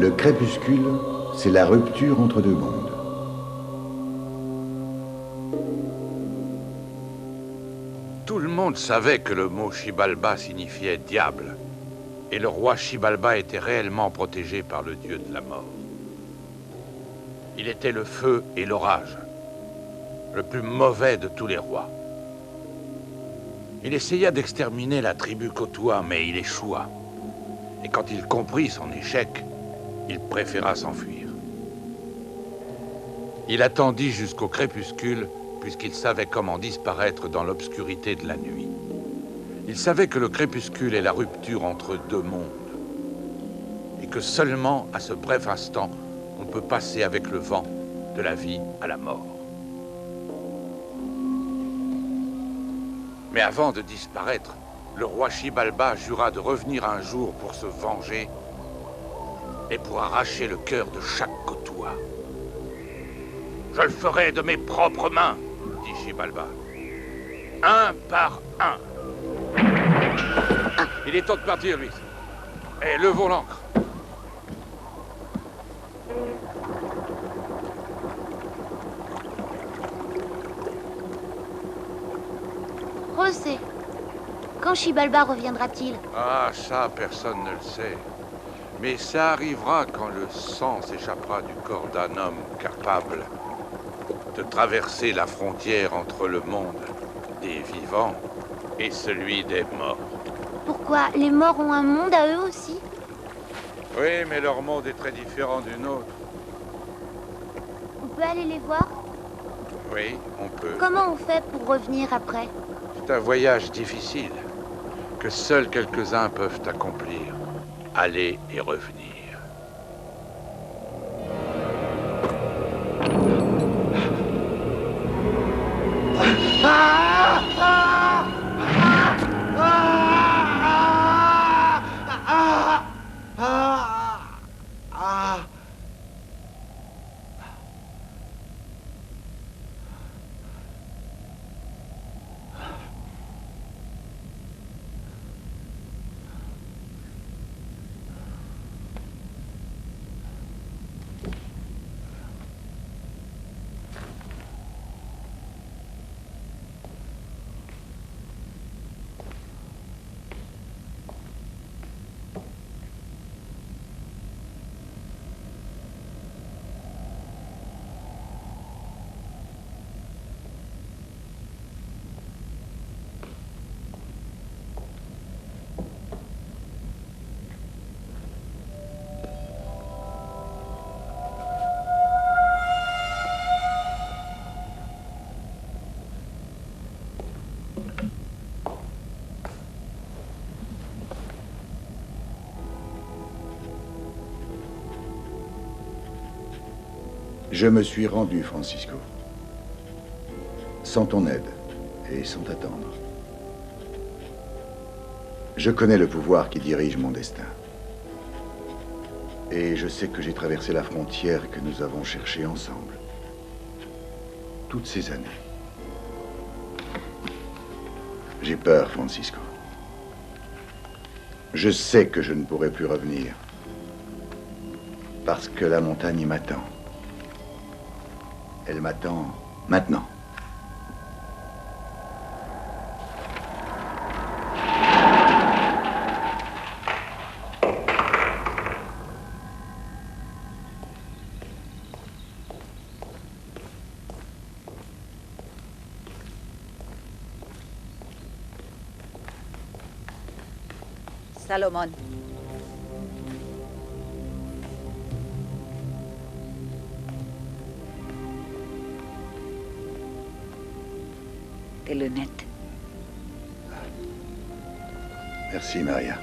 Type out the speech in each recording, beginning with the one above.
Le crépuscule, c'est la rupture entre deux mondes. Tout le monde savait que le mot Xibalba signifiait diable, et le roi Xibalba était réellement protégé par le dieu de la mort. Il était le feu et l'orage, le plus mauvais de tous les rois. Il essaya d'exterminer la tribu Kotua, mais il échoua. Et quand il comprit son échec, il préféra s'enfuir. Il attendit jusqu'au crépuscule, puisqu'il savait comment disparaître dans l'obscurité de la nuit. Il savait que le crépuscule est la rupture entre deux mondes, et que seulement à ce bref instant, on peut passer avec le vent de la vie à la mort. Mais avant de disparaître, le roi Xibalba jura de revenir un jour pour se venger et pour arracher le cœur de chaque Kotua. « Je le ferai de mes propres mains », dit Xibalba. « Un par un. » Il est temps de partir, lui. Et levons l'ancre. José, quand Xibalba reviendra-t-il? Ah, ça, personne ne le sait. Mais ça arrivera quand le sang s'échappera du corps d'un homme capable de traverser la frontière entre le monde des vivants et celui des morts. Pourquoi? Les morts ont un monde à eux aussi? Oui, mais leur monde est très différent du nôtre. On peut aller les voir? Oui, on peut. Comment on fait pour revenir après? C'est un voyage difficile que seuls quelques-uns peuvent accomplir. Aller et revenir. Je me suis rendu, Francisco. Sans ton aide et sans t'attendre. Je connais le pouvoir qui dirige mon destin. Et je sais que j'ai traversé la frontière que nous avons cherchée ensemble. Toutes ces années. J'ai peur, Francisco. Je sais que je ne pourrai plus revenir. Parce que la montagne m'attend. Elle m'attend maintenant. Salomón. Tes lunettes. Merci, Maria.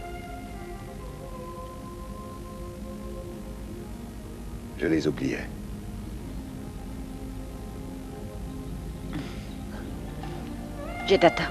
Je les oubliais. Je t'attends.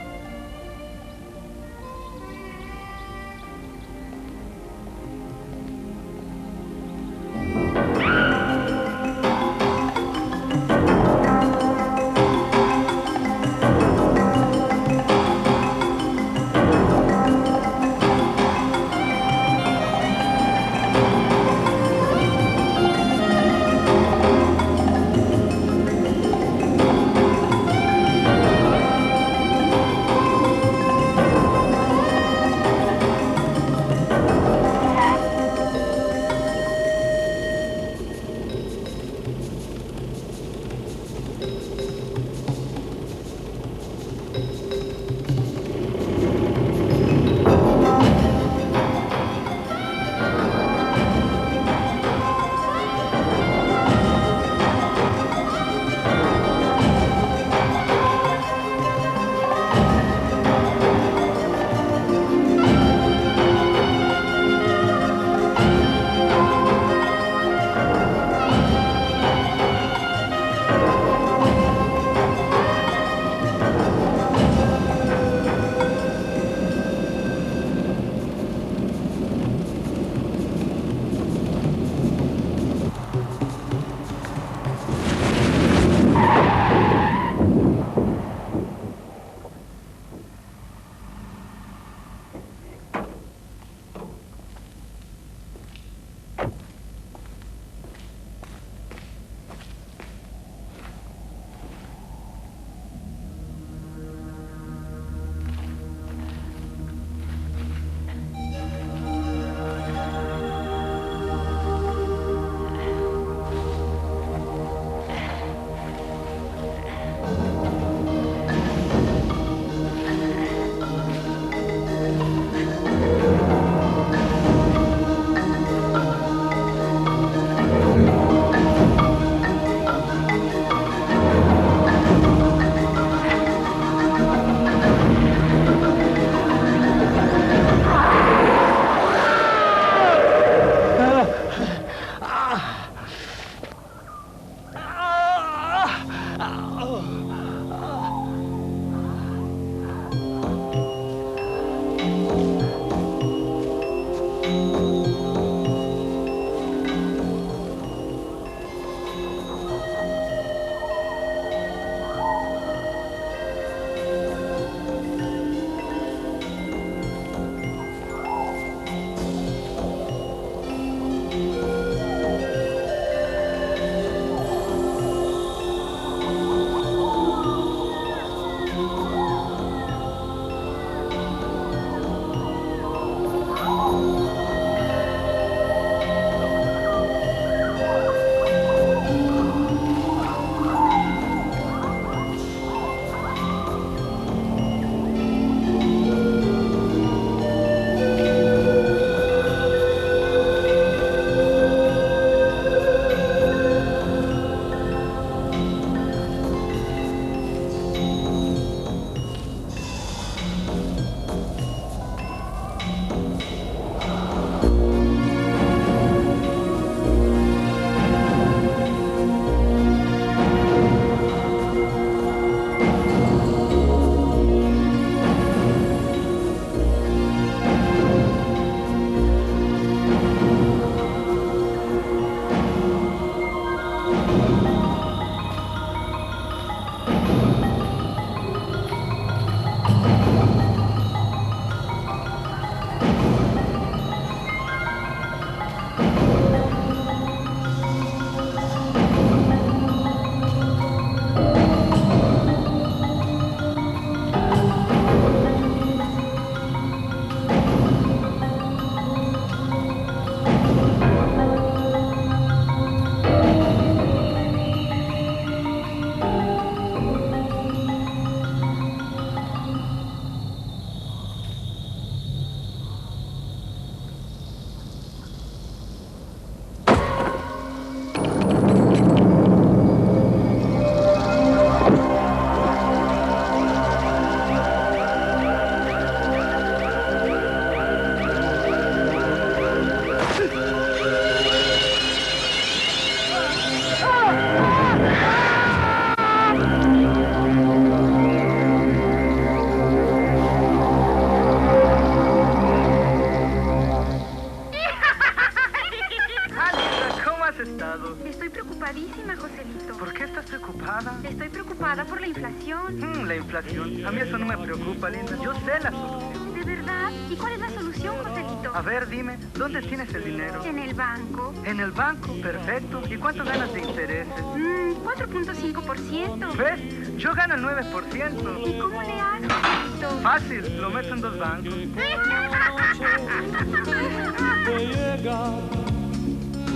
preocupadísima, Joselito. ¿Por qué estás preocupada? Estoy preocupada por la inflación. La inflación. A mí eso no me preocupa, linda. Yo sé la solución. ¿De verdad? ¿Y cuál es la solución, Joselito? A ver, dime, ¿dónde tienes el dinero? En el banco. En el banco, perfecto. ¿Y cuánto ganas de intereses? 4.5%. ¿Ves? Yo gano el 9%. ¿Y cómo le haces, Joselito? Fácil, lo meto en 2 bancos.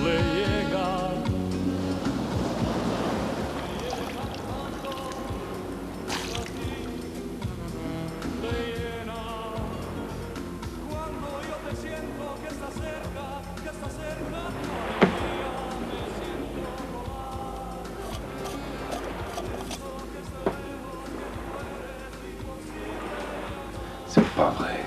Le llega. Cuando yo te siento que estás cerca, C'est pas vrai.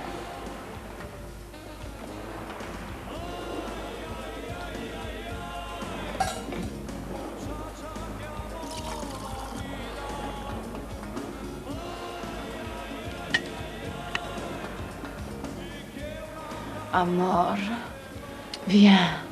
Amor, viens.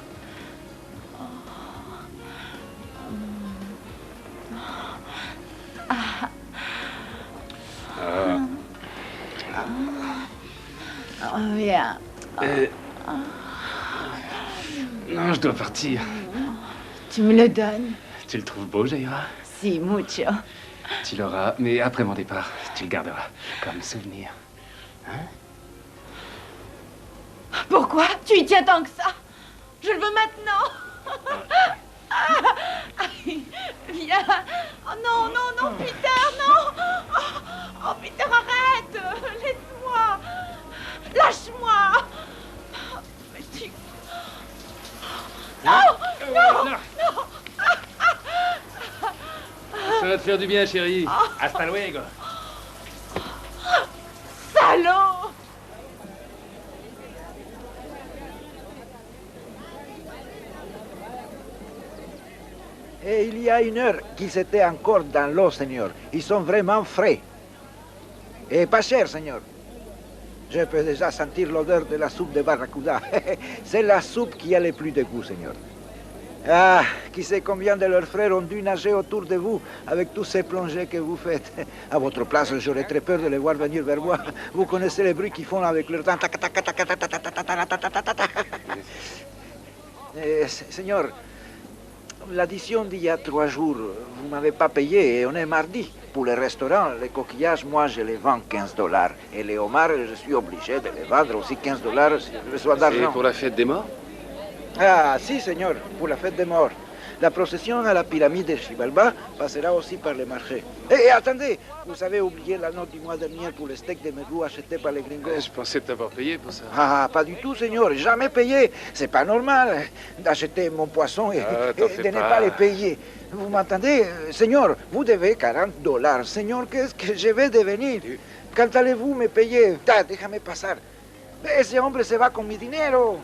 Viens. Non, je dois partir. Tu me le donnes? Tu le trouves beau, Jaira? Si, mucho. Tu l'auras, mais après mon départ, tu le garderas comme souvenir. Hein? Pourquoi? Tu y tiens tant que ça? Je le veux maintenant. Viens. Oh non, non, non, Peter, non. Oh, Peter, arrête. Laisse-moi. Lâche-moi. Mais tu... Non, non, non. Ça va te faire du bien, chérie. Hasta luego. Salaud. Et il y a 1 heure qu'ils étaient encore dans l'eau, Seigneur. Ils sont vraiment frais. Et pas cher, Seigneur. Je peux déjà sentir l'odeur de la soupe de barracuda. C'est la soupe qui a le plus de goût, Seigneur. Ah, qui sait combien de leurs frères ont dû nager autour de vous avec tous ces plongées que vous faites. À votre place, j'aurais très peur de les voir venir vers moi. Vous connaissez les bruits qu'ils font avec leurs dents. Seigneur, l'addition d'il y a 3 jours, vous m'avez pas payé et on est mardi. Pour les restaurants, les coquillages, moi, je les vends $15. Et les homards, je suis obligé de les vendre aussi $15 si j'ai besoin d'argent. C'est pour la fête des morts? Ah, si, Seigneur, pour la fête des morts. La procession à la pyramide de Xibalba passera aussi par le marché. Et attendez, vous avez oublié la note du mois dernier pour le steak de merlou acheté par les gringos. Je pensais t'avoir payé pour ça. Ah, pas du tout, Seigneur, jamais payé. C'est pas normal d'acheter mon poisson et, t'en et fais de ne pas. pas les payer. Vous m'entendez, Seigneur, vous devez $40. Seigneur, qu'est-ce que je vais devenir? Quand allez-vous me payer? Déjame pasar. Ese hombre se va con mi dinero.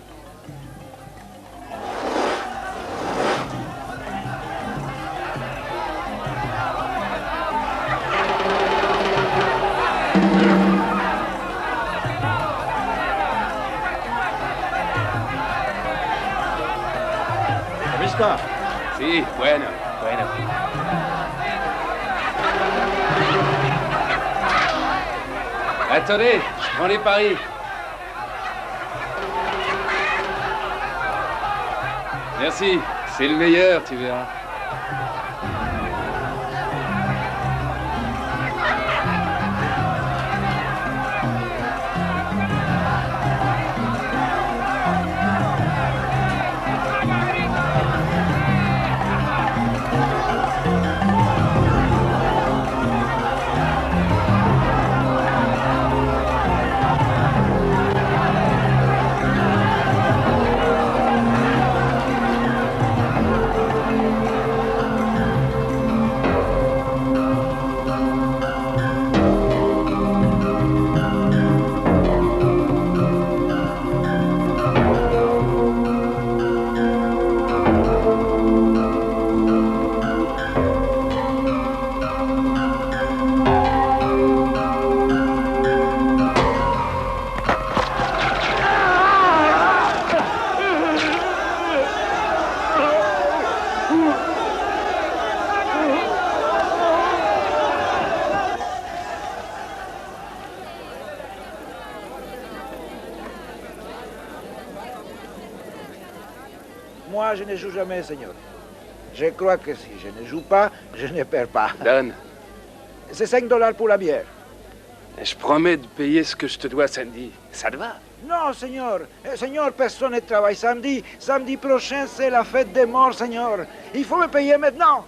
Si, bueno, bueno. Attendez, je prends les paris. Merci, c'est le meilleur, tu verras. moi, je ne joue jamais, Seigneur. Je crois que si je ne joue pas, je ne perds pas. Donne. C'est 5 $ pour la bière. Je promets de payer ce que je te dois samedi. Ça te va? Non, Seigneur. Seigneur, personne ne travaille samedi. Samedi prochain, c'est la fête des morts, Seigneur. Il faut me payer maintenant.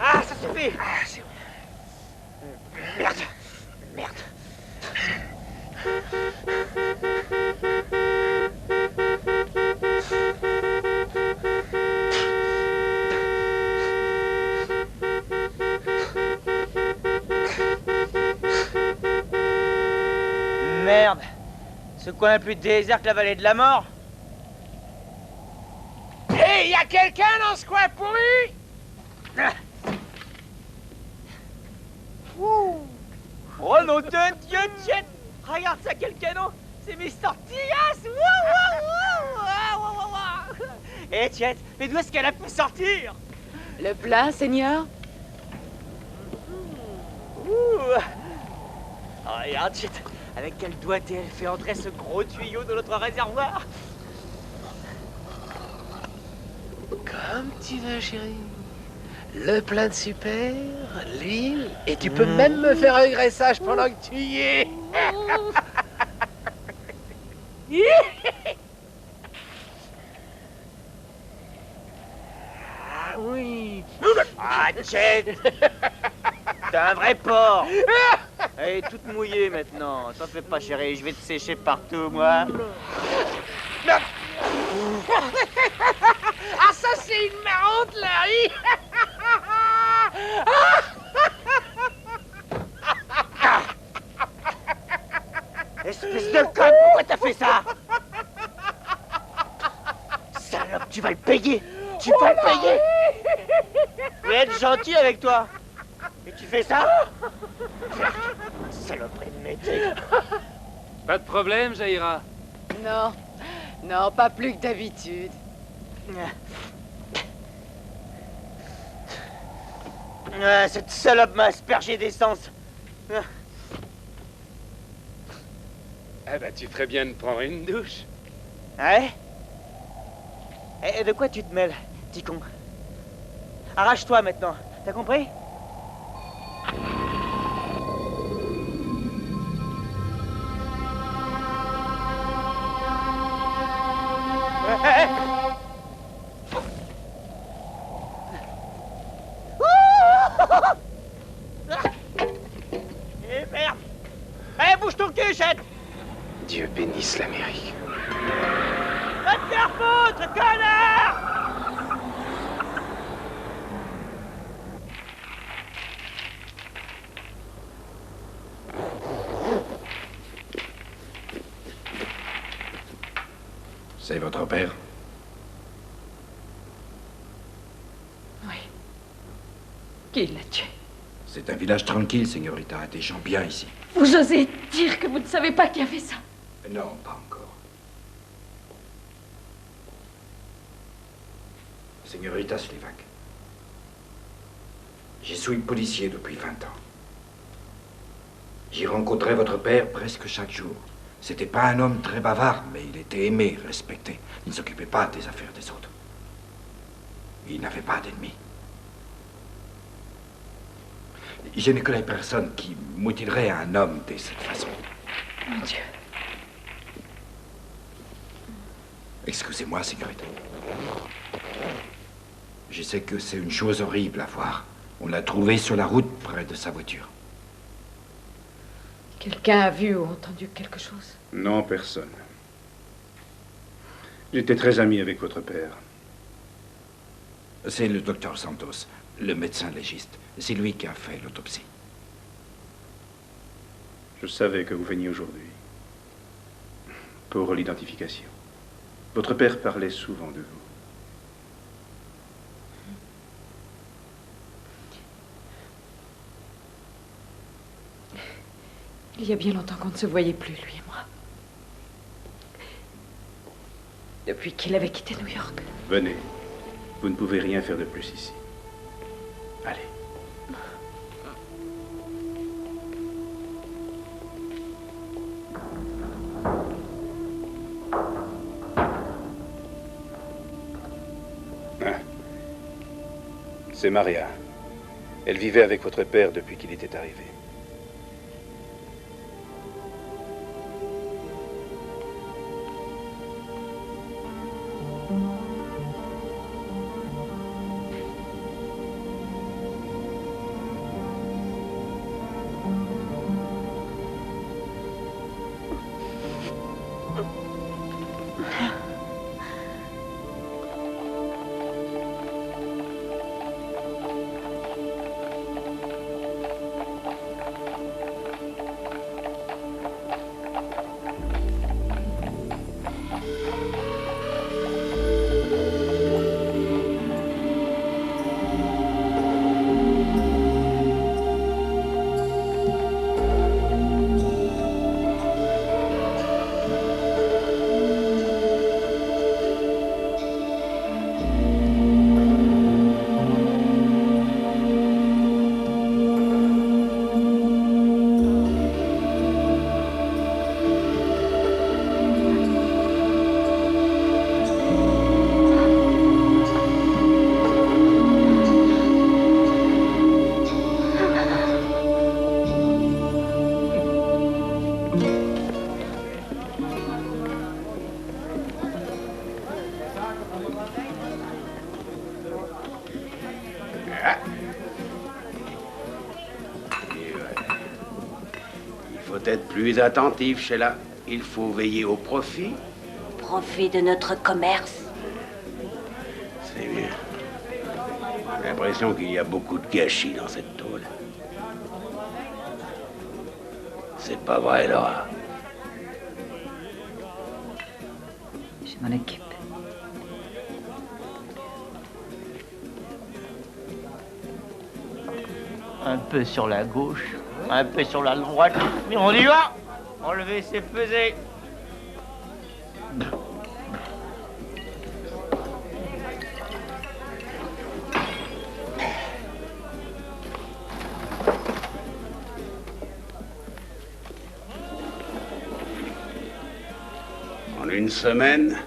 Ah, ça suffit. Merde. Merde. Merde. Ce coin est plus désert que la vallée de la mort. Hé, y a quelqu'un dans ce coin pourri? Oh non de Dieu, Jet! Regarde ça, quel canon! C'est Mr. Tias! Hé, Jet, mais d'où est-ce qu'elle a pu sortir? Le plat, Seigneur? Oh, regarde, Jet, avec quel doigté elle fait entrer ce gros tuyau dans notre réservoir? Comme tu veux, chérie. Le plat de super, l'huile, et tu peux même me faire un graissage pendant que tu y es. Ah oui! Ah, Jet! T'es un vrai porc! Elle est toute mouillée maintenant. T'en fais pas, chérie, je vais te sécher partout, moi. Ah, ça, c'est une marrante, Larry! Espèce de con, pourquoi t'as fait ça? Salope, tu vas le payer! Tu vas le payer! Je vais être gentil avec toi! Et tu fais ça? Saloperie de métier! Pas de problème, Jaïra. Non, non, pas plus que d'habitude. Cette salope m'a aspergé d'essence. Eh ben, tu ferais bien de prendre une douche. Ouais? Et de quoi tu te mêles, petit con? Arrache-toi maintenant, t'as compris? Eh merde! Eh, bouge ton cul, Chet! Dieu bénisse l'Amérique. Va te faire foutre, connard! C'est votre père? Oui. Qui l'a tué? C'est un village tranquille, señorita. Des gens bien ici. Vous osez dire que vous ne savez pas qui a fait ça? Non, pas encore. Señorita Slivak, je suis policier depuis 20 ans. J'y rencontrais votre père presque chaque jour. C'était pas un homme très bavard, mais il était aimé, respecté. Il ne s'occupait pas des affaires des autres. Il n'avait pas d'ennemis. Je ne connais personne qui mutilerait un homme de cette façon. Mon Dieu. Excusez-moi, señorita. Je sais que c'est une chose horrible à voir. On l'a trouvé sur la route près de sa voiture. Quelqu'un a vu ou entendu quelque chose? Non, personne. J'étais très ami avec votre père. C'est le docteur Santos, le médecin légiste. C'est lui qui a fait l'autopsie. Je savais que vous veniez aujourd'hui. Pour l'identification. Votre père parlait souvent de vous. Il y a bien longtemps qu'on ne se voyait plus, lui et moi. Depuis qu'il avait quitté New York. Venez. Vous ne pouvez rien faire de plus ici. Allez. C'est Maria. Elle vivait avec votre père depuis qu'il était arrivé. Être plus attentif, Sheila. Il faut veiller au profit. Profit de notre commerce. C'est bien. J'ai l'impression qu'il y a beaucoup de gâchis dans cette tôle. C'est pas vrai, Laura. Je m'en occupe. Un peu sur la gauche, un peu sur la droite. Mais on y va! Enlever, c'est peser. En une semaine,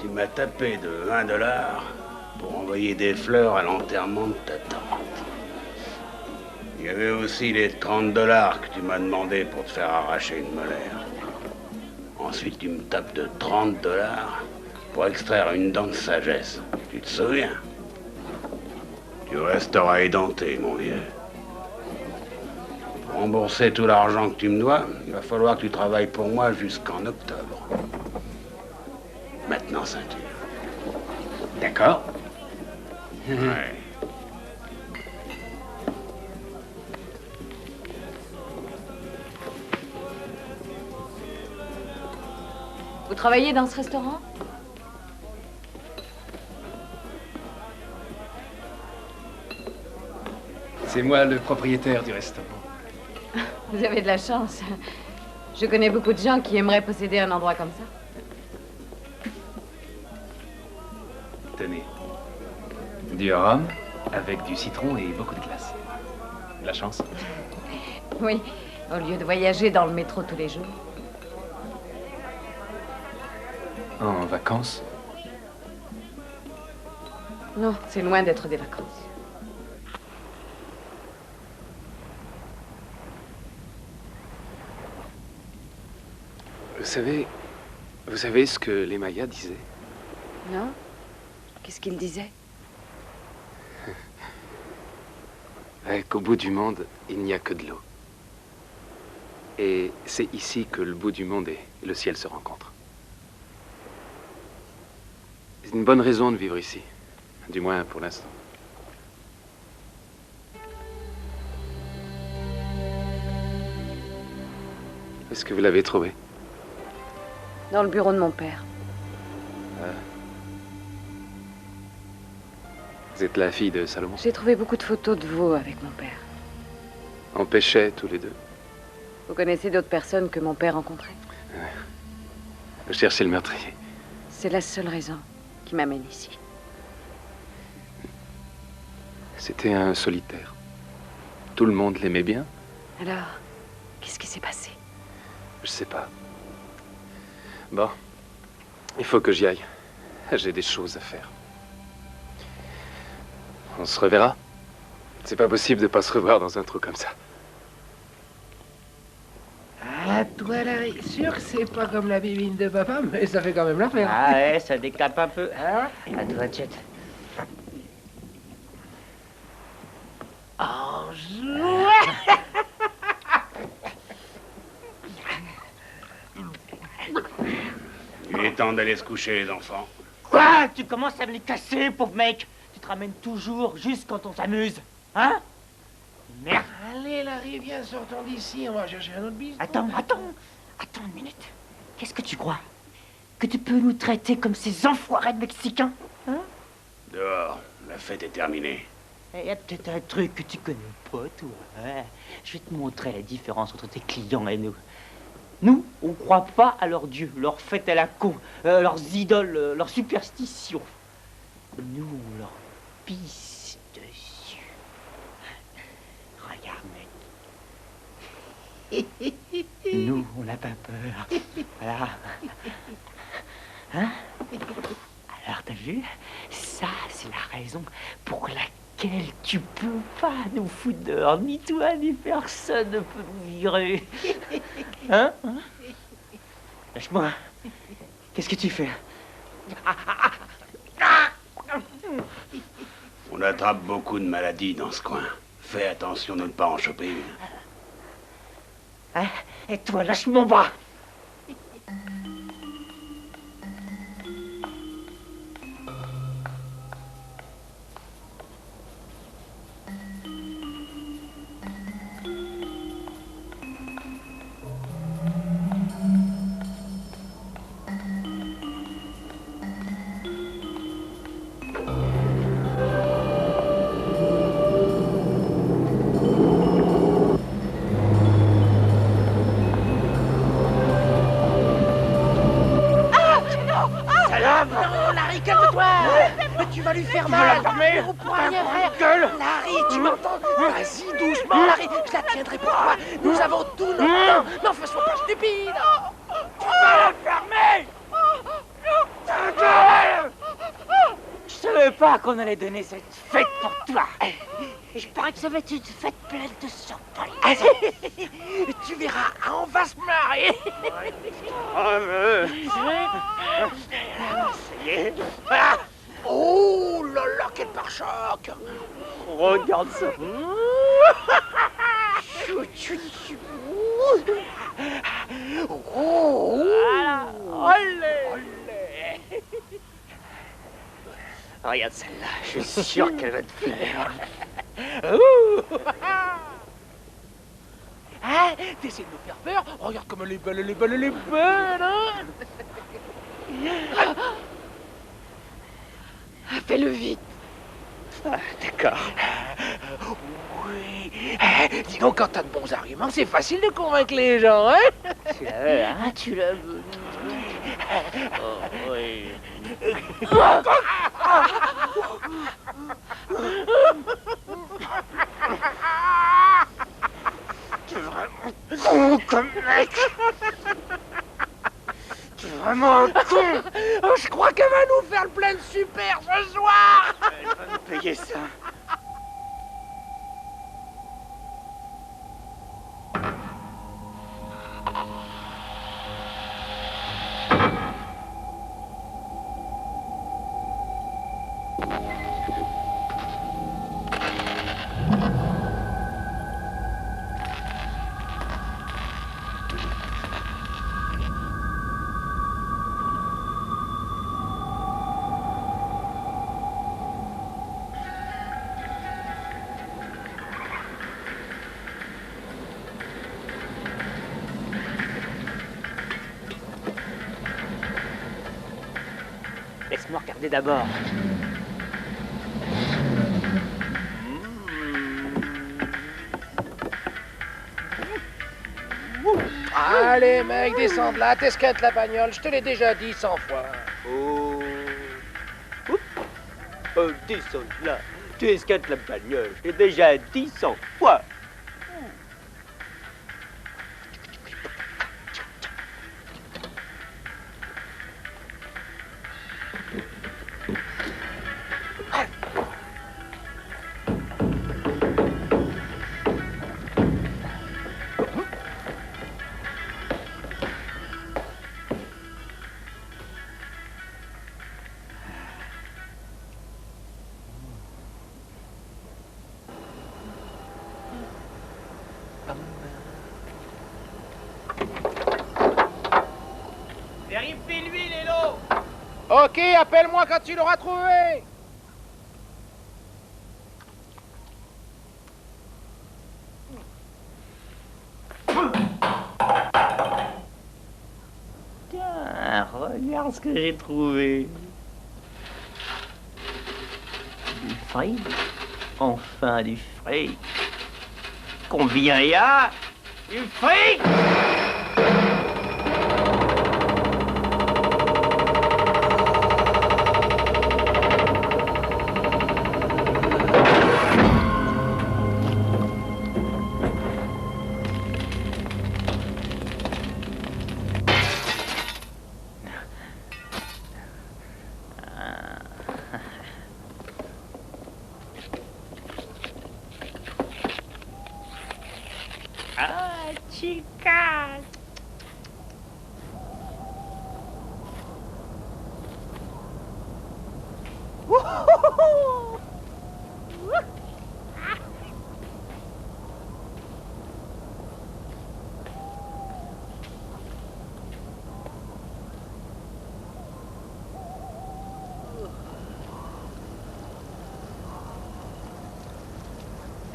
tu m'as tapé de 20 $ pour envoyer des fleurs à l'enterrement de ta tante. Il y avait aussi les 30 $ que tu m'as demandé pour te faire arracher une molaire. Ensuite, tu me tapes de 30 $ pour extraire une dent de sagesse. Tu te souviens? Tu resteras édenté, mon vieux. Pour rembourser tout l'argent que tu me dois, il va falloir que tu travailles pour moi jusqu'en octobre. Maintenant, ceinture. D'accord. Ouais. Vous travaillez dans ce restaurant? C'est moi le propriétaire du restaurant. Vous avez de la chance. Je connais beaucoup de gens qui aimeraient posséder un endroit comme ça. Tenez. Du rhum avec du citron et beaucoup de glace. De la chance. Oui, au lieu de voyager dans le métro tous les jours. En vacances? Non, c'est loin d'être des vacances. Vous savez ce que les Mayas disaient? Non? Qu'est-ce qu'ils disaient? Qu'au bout du monde, il n'y a que de l'eau. Et c'est ici que le bout du monde et le ciel se rencontrent. C'est une bonne raison de vivre ici. Du moins pour l'instant. Est-ce que vous l'avez trouvé? Dans le bureau de mon père. Vous êtes la fille de Salomon? J'ai trouvé beaucoup de photos de vous avec mon père. On pêchait tous les deux. Vous connaissez d'autres personnes que mon père rencontrait? Je cherchais le meurtrier. C'est la seule raison qui m'amène ici. C'était un solitaire. Tout le monde l'aimait bien. Alors, qu'est-ce qui s'est passé? Je sais pas. Bon, il faut que j'y aille. J'ai des choses à faire. On se reverra. C'est pas possible de pas se revoir dans un trou comme ça. Ah, toi, Larry, sûr que c'est pas comme la bibine de papa, mais ça fait quand même l'affaire. Ah ouais, ça décape un peu. À toi, Chet. Il est temps d'aller se coucher, les enfants. Quoi? Tu commences à me les casser, pauvre mec. Tu te ramènes toujours juste quand on s'amuse. Hein? Merde. Allez, Larry, viens, sortons d'ici, on va chercher un autre business. Attends une minute. Qu'est-ce que tu crois? Que tu peux nous traiter comme ces enfoirés de Mexicains? Hein? Dehors, la fête est terminée. Il y a peut-être un truc que tu connais pas, toi. Hein? Je vais te montrer la différence entre tes clients et nous. Nous, on croit pas à leurs dieux, leurs fêtes à la con, leurs idoles, leurs superstitions. Nous, on leur pisse dessus. Regarde, mec. Nous, on n'a pas peur. Voilà. Hein? Alors, t'as vu? Ça, c'est la raison pour laquelle tu peux pas nous foutre dehors. Ni toi, ni personne ne peut nous virer. Hein? Lâche-moi. Qu'est-ce que tu fais? On attrape beaucoup de maladies dans ce coin. Fais attention de ne pas en choper une. Hein? Et toi, lâche mon bras. Tu vas lui faire mal. On pourra rien faire. Larry, tu m'entends? Vas-y, doucement, Larry. Je la tiendrai pour toi. Nous avons tout notre temps. N'en faisons pas stupide. Tu vas la fermer. Je savais pas qu'on allait donner cette fête pour toi. Je parie que ça va être une fête pleine de surprises. Tu verras, on va se marrer. Oh là là, quel pare-choc! Regarde ça. Voilà. Olé. Regarde celle-là, je suis sûr qu'elle va te plaire. Hein? T'essaies de nous faire peur? Regarde comme elle est belle, elle est belle, elle est belle, hein? Fais-le vite. Ah, d'accord. Oui. Dis donc, quand t'as de bons arguments, c'est facile de convaincre les gens, hein? Tu la veux, hein? Tu la veux. Oh, oui. Tu es vraiment con comme mec. Tu es vraiment con. Oh, je crois qu'elle va nous faire le plein de super ce soir. Elle va nous payer ça. Laisse-moi regarder d'abord. Allez, mec, descends de là, t'esquintes la bagnole, je te l'ai déjà dit 100 fois. Oh. Descends de là. Tu esquintes la bagnole. Je l'ai déjà dit 100 fois. file-lui les lots. Ok, appelle-moi quand tu l'auras trouvé. Tiens, regarde ce que j'ai trouvé. Du fric. Enfin du fric. Combien il y a? Du fric! Ah, chica!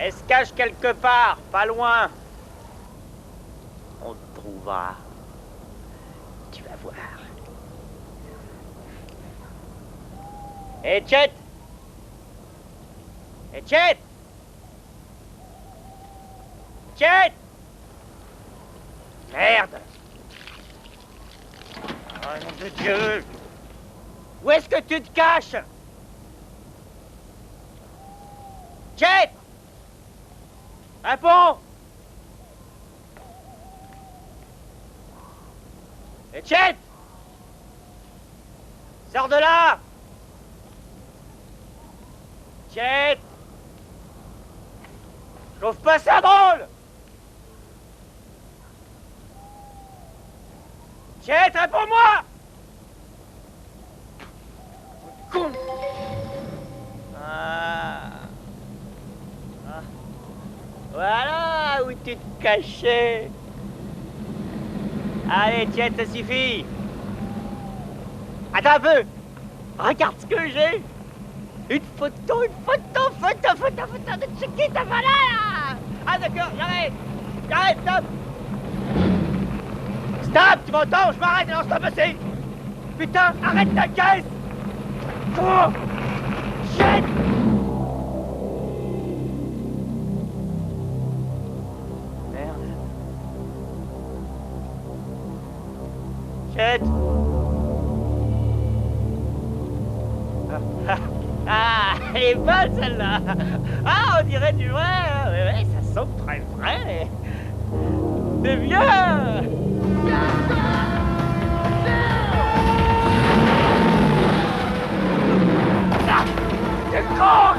Elle se cache quelque part, pas loin. On te trouvera. Tu vas voir. Hé, Chet! Hé, Chet! Chet! Merde! Oh, nom de Dieu! Où est-ce que tu te caches? Chet! Réponds! Et Chet! Sors de là! Chet! Je trouve pas ça drôle! Chet, réponds-moi! Con! Ah. Voilà où tu te cachais. Allez, Chet, ça suffit. Attends un peu. Regarde ce que j'ai. Une photo de Chiquita, voilà là. Ah d'accord, j'arrête, stop. Stop, tu m'entends? Je m'arrête, alors stop assez. Putain, arrête ta caisse. Con. Chet. Chet. Ah, elle est bonne celle-là. Ah, on dirait du vrai. Ouais, ça sent très vrai. C'est bien. C'est con.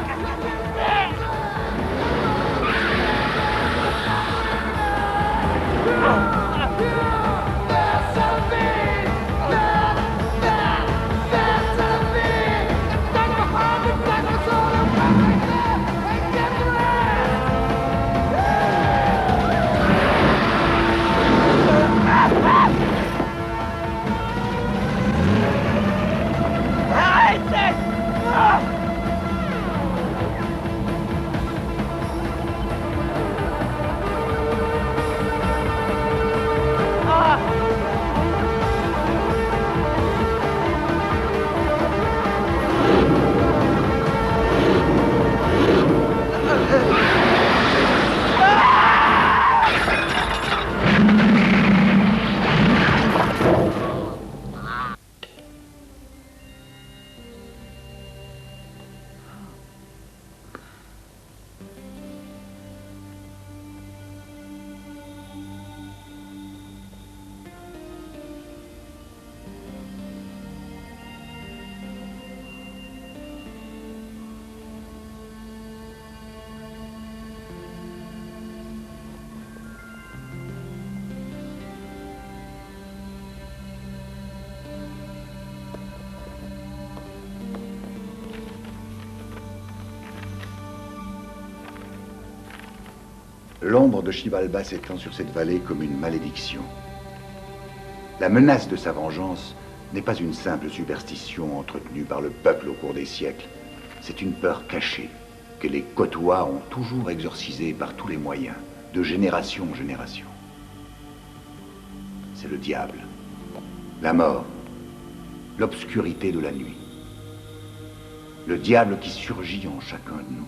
L'ombre de Xibalba s'étend sur cette vallée comme une malédiction. La menace de sa vengeance n'est pas une simple superstition entretenue par le peuple au cours des siècles. C'est une peur cachée que les Cotuas ont toujours exorcisée par tous les moyens, de génération en génération. C'est le diable, la mort, l'obscurité de la nuit. Le diable qui surgit en chacun de nous.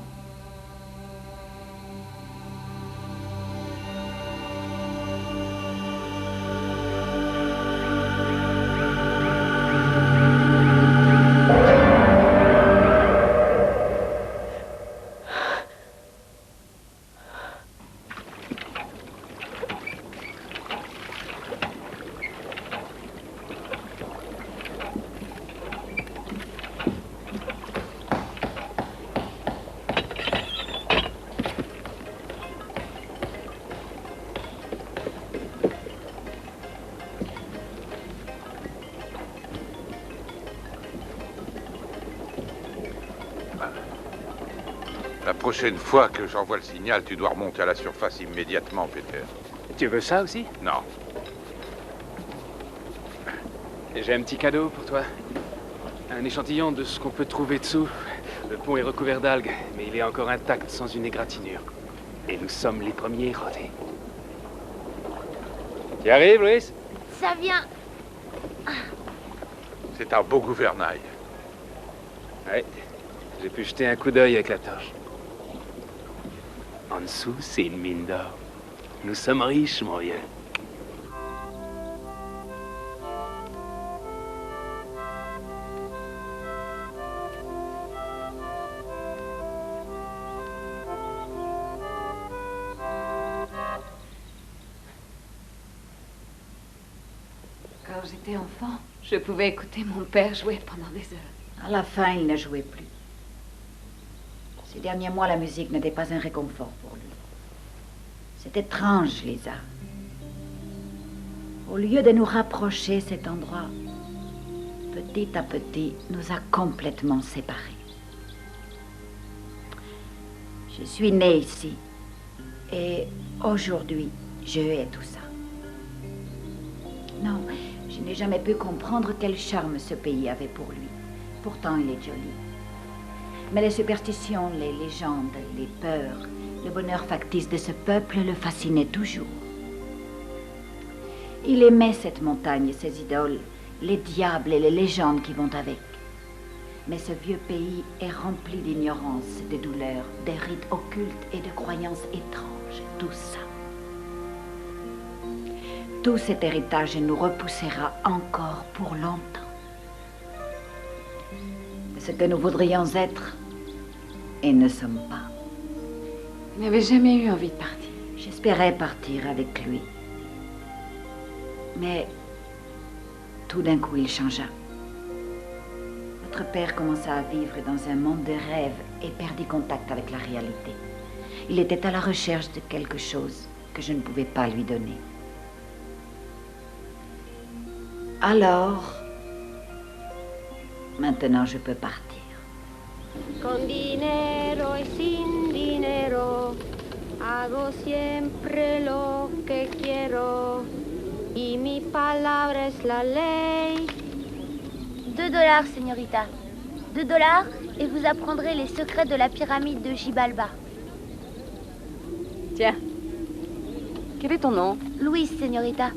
La prochaine fois que j'envoie le signal, tu dois remonter à la surface immédiatement, Peter. Tu veux ça aussi? Non. J'ai un petit cadeau pour toi. Un échantillon de ce qu'on peut trouver dessous. Le pont est recouvert d'algues, mais il est encore intact sans une égratignure. Et nous sommes les premiers rodés. Tu arrives, Louis? Ça vient. C'est un beau gouvernail. Ouais. J'ai pu jeter un coup d'œil avec la torche. En dessous, c'est une mine d'or. Nous sommes riches, mon vieux. Quand j'étais enfant, je pouvais écouter mon père jouer pendant des heures. À la fin, il ne jouait plus. Ces derniers mois, la musique n'était pas un réconfort pour lui. C'est étrange, Lisa. Au lieu de nous rapprocher, cet endroit, petit à petit, nous a complètement séparés. Je suis née ici. Et aujourd'hui, je hais tout ça. Non, je n'ai jamais pu comprendre quel charme ce pays avait pour lui. Pourtant, il est joli. Mais les superstitions, les légendes, les peurs, le bonheur factice de ce peuple le fascinaient toujours. Il aimait cette montagne et ses idoles, les diables et les légendes qui vont avec. Mais ce vieux pays est rempli d'ignorance, de douleurs, de rites occultes et de croyances étranges, tout ça. Tout cet héritage nous repoussera encore pour longtemps. Ce que nous voudrions être et ne sommes pas. Vous n'avez jamais eu envie de partir? J'espérais partir avec lui. Mais tout d'un coup, il changea. Notre père commença à vivre dans un monde de rêves et perdit contact avec la réalité. Il était à la recherche de quelque chose que je ne pouvais pas lui donner. Alors, maintenant je peux partir. Con dinero y sin dinero, hago siempre lo que quiero, y mi palabra es la ley. $2, señorita. $2 et vous apprendrez les secrets de la pyramide de Xibalba. Tiens. Quel est ton nom? Louis, señorita.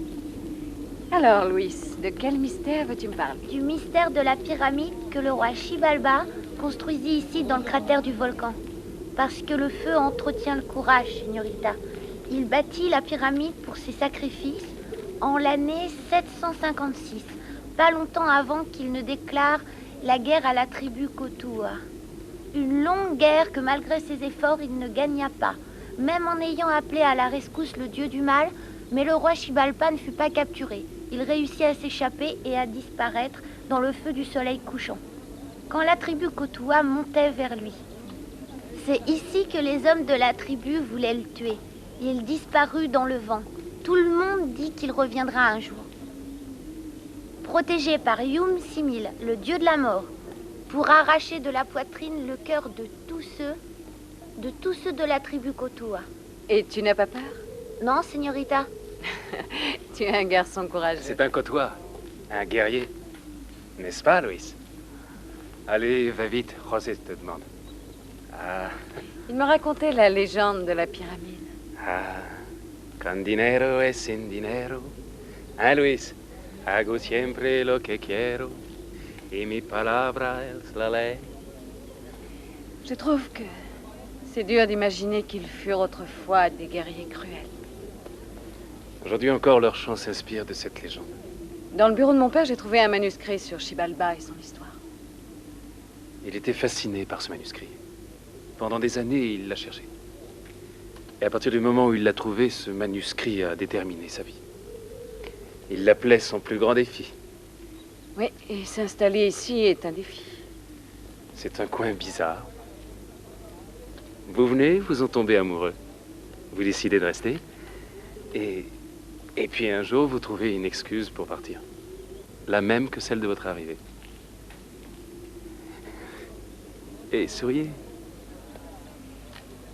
Alors, Louis, de quel mystère veux-tu me parler? Du mystère de la pyramide que le roi Xibalba construisit ici dans le cratère du volcan. Parce que le feu entretient le courage, señorita. Il bâtit la pyramide pour ses sacrifices en l'année 756, pas longtemps avant qu'il ne déclare la guerre à la tribu Cotua. Une longue guerre que malgré ses efforts, il ne gagna pas, même en ayant appelé à la rescousse le dieu du mal, mais le roi Xibalba ne fut pas capturé. Il réussit à s'échapper et à disparaître dans le feu du soleil couchant, quand la tribu Cotua montait vers lui. C'est ici que les hommes de la tribu voulaient le tuer. Il disparut dans le vent. Tout le monde dit qu'il reviendra un jour. Protégé par Yum Simil, le dieu de la mort, pour arracher de la poitrine le cœur de tous ceux de la tribu Cotua. Et tu n'as pas peur? Non, señorita. Tu es un garçon courageux. C'est un Cotua, un guerrier. N'est-ce pas, Luis? Allez, va vite, José te demande. Ah. Il me racontait la légende de la pyramide. Ah. Con dinero et sin dinero. Hein, Luis? Hago siempre lo que quiero. Y mi palabra es la ley. Je trouve que c'est dur d'imaginer qu'ils furent autrefois des guerriers cruels. Aujourd'hui encore, leur chant s'inspire de cette légende. Dans le bureau de mon père, j'ai trouvé un manuscrit sur Xibalba et son histoire. Il était fasciné par ce manuscrit. Pendant des années, il l'a cherché. Et à partir du moment où il l'a trouvé, ce manuscrit a déterminé sa vie. Il l'appelait son plus grand défi. Oui, et s'installer ici est un défi. C'est un coin bizarre. Vous venez, vous en tombez amoureux. Vous décidez de rester. Et puis un jour, vous trouvez une excuse pour partir. La même que celle de votre arrivée. Et souriez.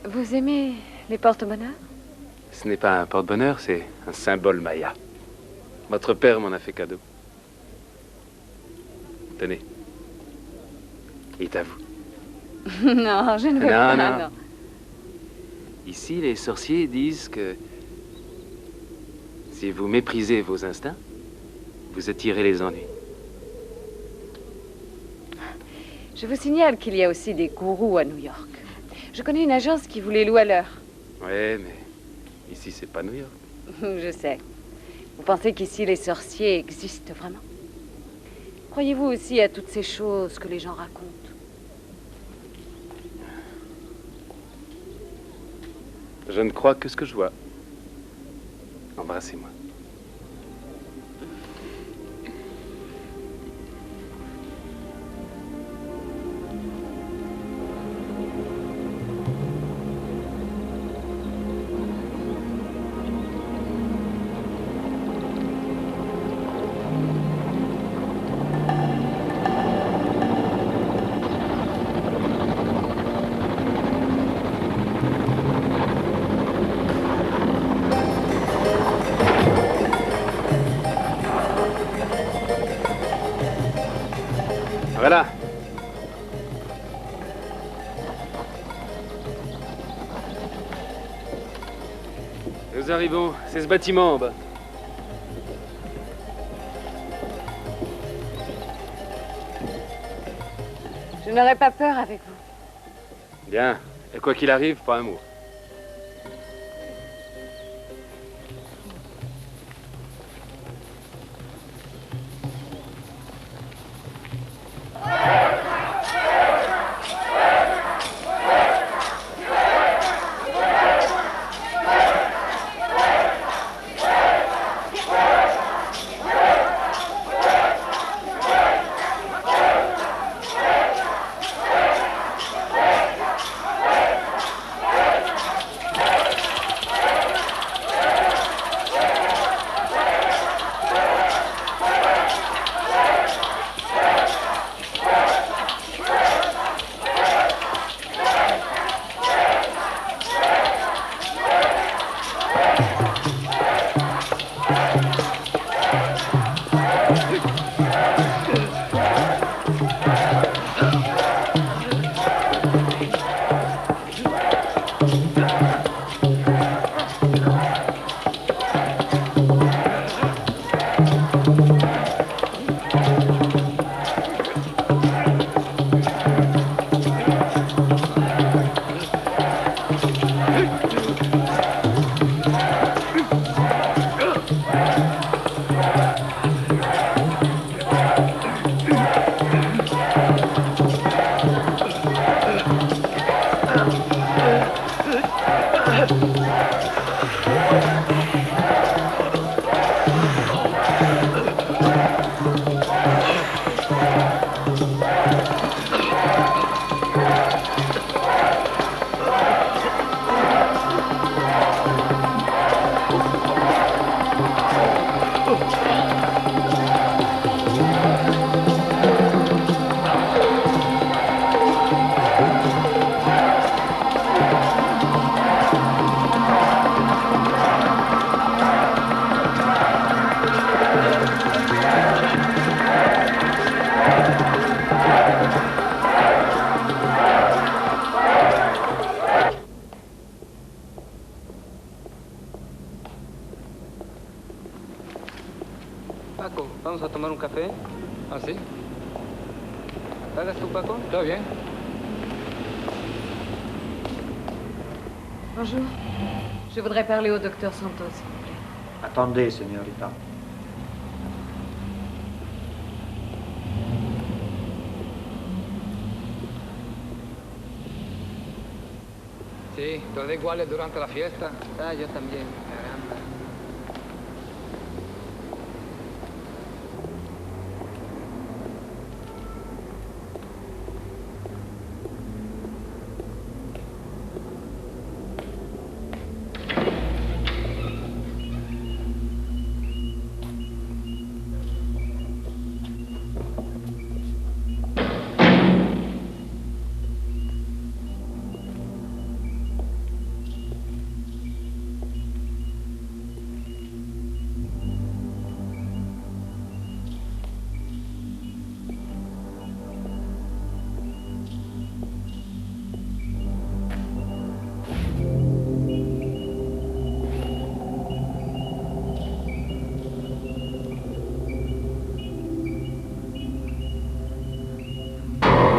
Vous aimez les porte-bonheur? Ce n'est pas un porte-bonheur, c'est un symbole maya. Votre père m'en a fait cadeau. Tenez. Il est à vous. Non, je ne veux pas. Non. Ici, les sorciers disent que si vous méprisez vos instincts, vous attirez les ennuis. Je vous signale qu'il y a aussi des gourous à New York. Je connais une agence qui vous les loue à l'heure. Ouais, mais ici, c'est pas New York. Je sais. Vous pensez qu'ici, les sorciers existent vraiment? Croyez-vous aussi à toutes ces choses que les gens racontent? Je ne crois que ce que je vois. Embrassez-moi. Voilà. Nous arrivons. C'est ce bâtiment en bas. Je n'aurai pas peur avec vous. Bien. Et quoi qu'il arrive, pas un mot. Vamos a tomar un café. ¿Ah, sí? ¿Pagas tú, Paco? Está bien. Bonjour. Je voudrais parler au docteur Santos, s'il vous plaît. Attendez, señorita. Sí, todo igual durante la fiesta. Ah, yo también. Caramba.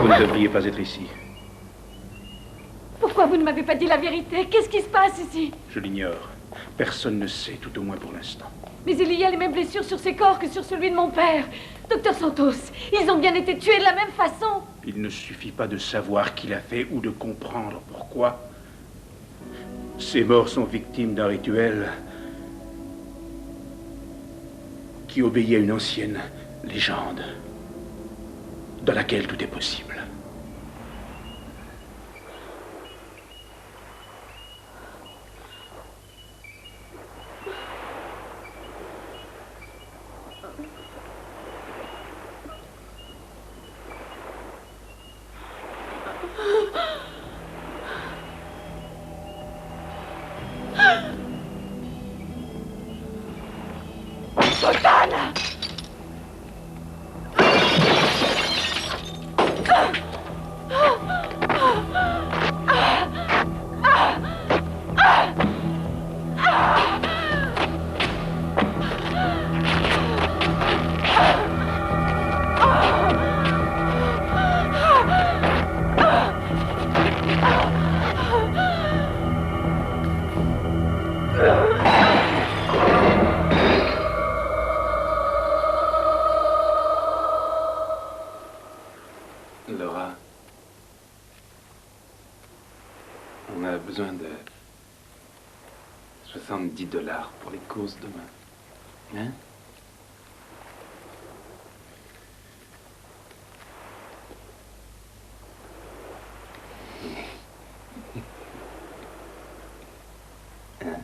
Vous ne devriez pas être ici. Pourquoi vous ne m'avez pas dit la vérité? Qu'est-ce qui se passe ici? Je l'ignore. Personne ne sait, tout au moins pour l'instant. Mais il y a les mêmes blessures sur ces corps que sur celui de mon père. Docteur Santos, ils ont bien été tués de la même façon. Il ne suffit pas de savoir qui l'a fait ou de comprendre pourquoi. Ces morts sont victimes d'un rituel qui obéit à une ancienne légende dans laquelle tout est possible. Sultana! Laura, on a besoin de $70 pour les courses demain. Hein? Hein?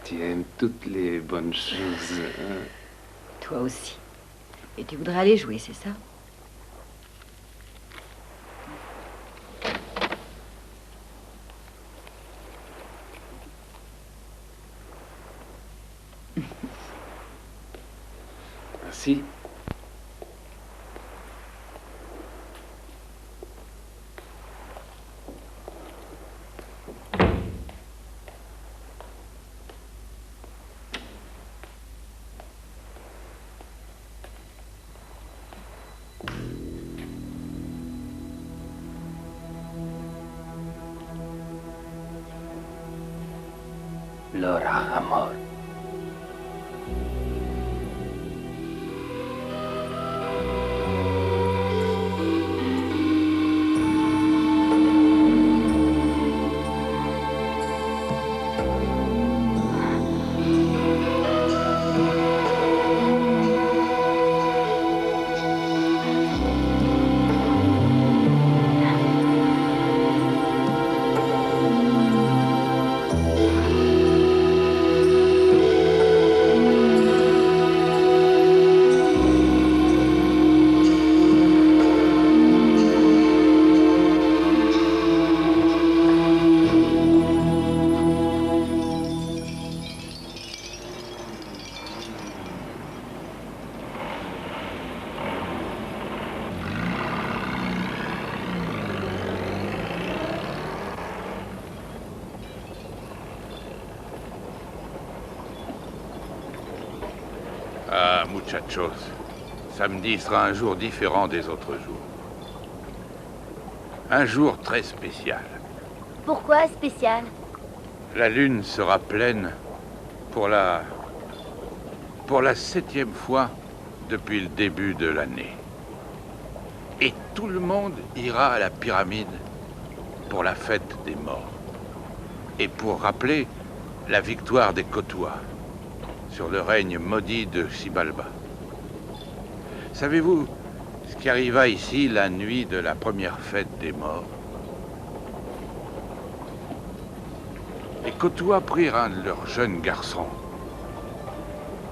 Tu aimes toutes les bonnes choses, hein? Toi aussi. Et tu voudrais aller jouer, c'est ça? Merci. Laura, amor. muchachos, samedi sera un jour différent des autres jours. Un jour très spécial. Pourquoi spécial? La lune sera pleine pour la 7e fois depuis le début de l'année. Et tout le monde ira à la pyramide pour la fête des morts. Et pour rappeler la victoire des Kotua sur le règne maudit de Xibalba. Savez-vous ce qui arriva ici la nuit de la première fête des morts? Les Kotua prirent un de leurs jeunes garçons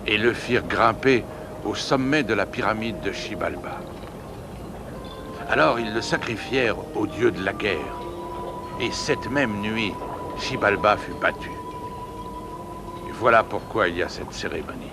et le firent grimper au sommet de la pyramide de Xibalba. Alors ils le sacrifièrent au dieu de la guerre. Et cette même nuit, Xibalba fut battu. Et voilà pourquoi il y a cette cérémonie.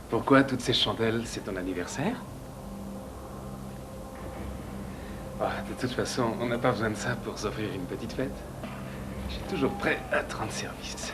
Pourquoi toutes ces chandelles? C'est ton anniversaire? Ah, de toute façon, on n'a pas besoin de ça pour s'offrir une petite fête. Je suis toujours prêt à te rendre service.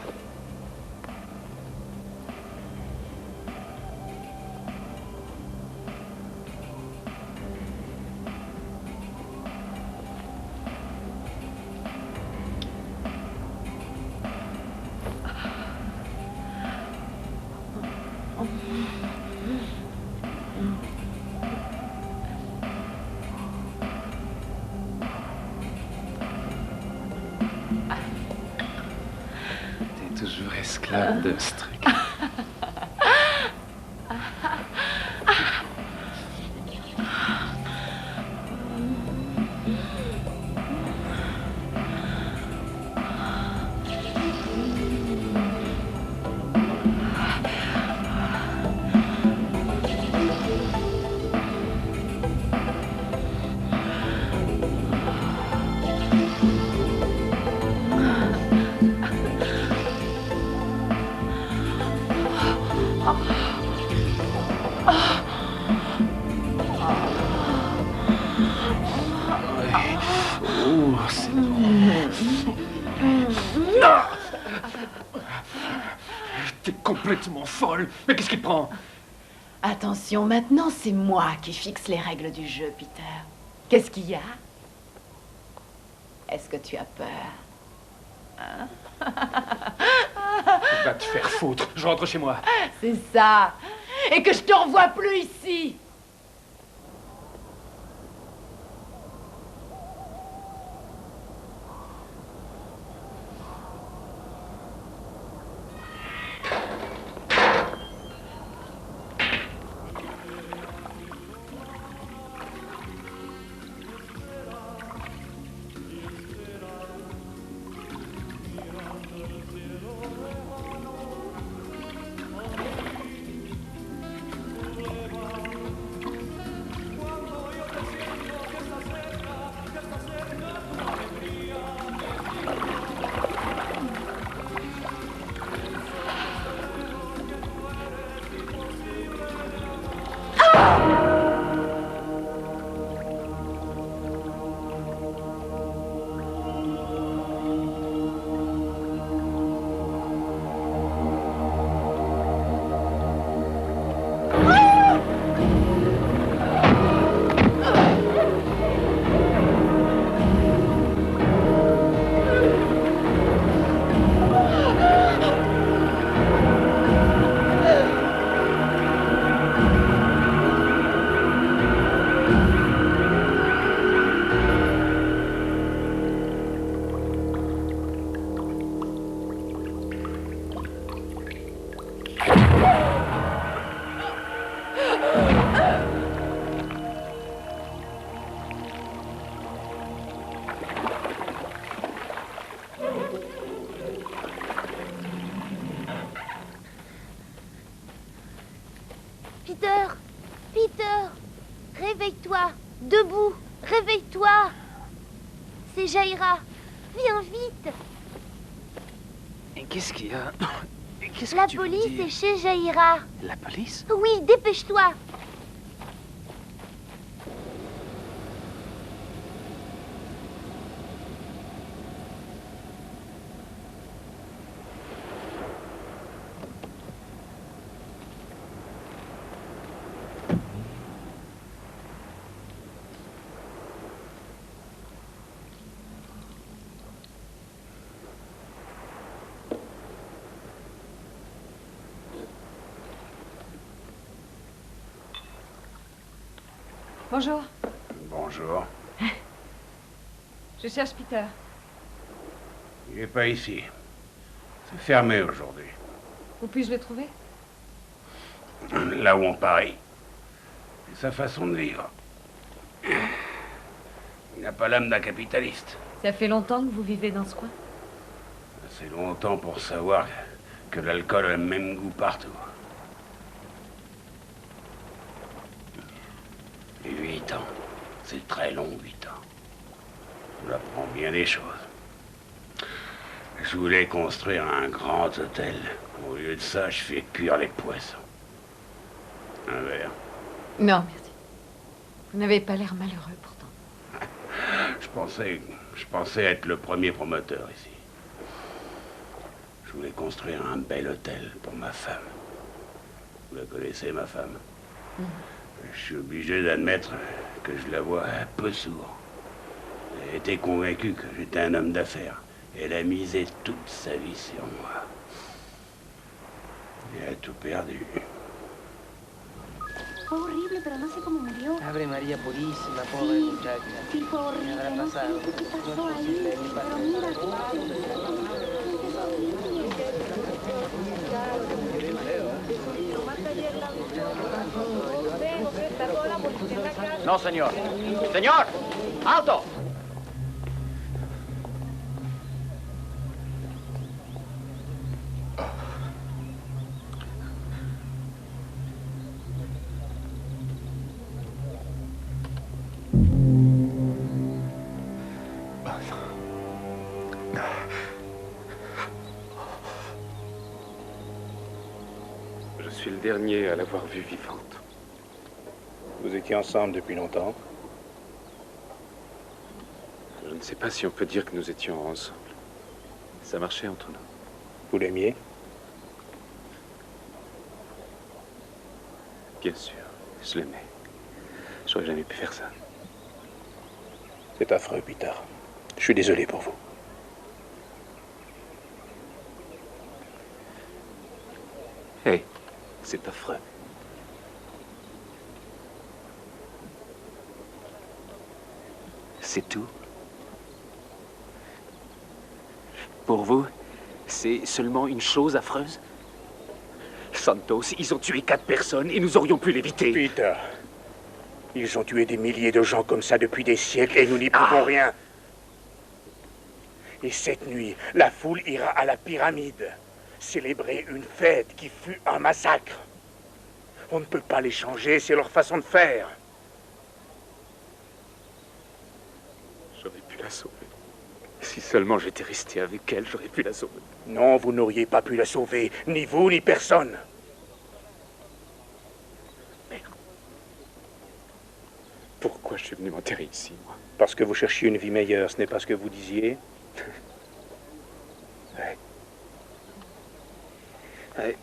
T'es toujours esclave de ce truc. Oh, c'est non! T'es complètement folle. Mais qu'est-ce qui te prend? Attention, maintenant c'est moi qui fixe les règles du jeu, Peter. Qu'est-ce qu'il y a? Est-ce que tu as peur? Hein? Va te faire foutre. Je rentre chez moi. C'est ça. Et que je te revois plus ici. Réveille-toi. Debout. Réveille-toi. C'est Jaira. Viens vite. Et qu'est-ce qu'il y a? Qu'est-ce La que tu veux police dire? est chez Jaira. La police? Oui, dépêche-toi. Bonjour. Bonjour. Je cherche Peter. Il n'est pas ici. C'est fermé aujourd'hui. Où puis-je le trouver? Là où on parie. C'est sa façon de vivre. Il n'a pas l'âme d'un capitaliste. Ça fait longtemps que vous vivez dans ce coin? Assez longtemps pour savoir que l'alcool a le même goût partout. Et 8 ans. C'est très long, 8 ans. On apprend bien des choses. Je voulais construire un grand hôtel. Au lieu de ça, je fais cuire les poissons. Un verre. Non, merci. Vous n'avez pas l'air malheureux, pourtant. Je pensais être le premier promoteur ici. Je voulais construire un bel hôtel pour ma femme. Vous la connaissez, ma femme? Je suis obligé d'admettre que je la vois un peu sourde. Elle était convaincue que j'étais un homme d'affaires. Elle a misé toute sa vie sur moi. Et elle a tout perdu. Fue horrible, pero no sé cómo murió. Ave María purísima, pobre muchacha. Sí, fue horrible. ¿Qué habrá No sé pasado? qué pasó No es posible, ahí. ni Pero pasó. mira, No, señor. ¡Señor! ¡Alto! Je suis le dernier à l'avoir vue vivante. Vous étiez ensemble depuis longtemps? Je ne sais pas si on peut dire que nous étions ensemble. Ça marchait entre nous. Vous l'aimiez? Bien sûr, je l'aimais. J'aurais jamais pu faire ça. C'est affreux, Peter. Je suis désolé pour vous. Hé, c'est affreux. C'est tout. Pour vous, c'est seulement une chose affreuse? Santos, ils ont tué 4 personnes et nous aurions pu l'éviter. Peter, ils ont tué des milliers de gens comme ça depuis des siècles et nous n'y pouvons rien. Et cette nuit, la foule ira à la pyramide, célébrer une fête qui fut un massacre. On ne peut pas les changer, c'est leur façon de faire. J'aurais pu la sauver. Si seulement j'étais resté avec elle, j'aurais pu la sauver. Non, vous n'auriez pas pu la sauver, ni vous, ni personne. Pourquoi je suis venu m'enterrer ici, moi? Parce que vous cherchiez une vie meilleure, ce n'est pas ce que vous disiez? Ouais. Ouais.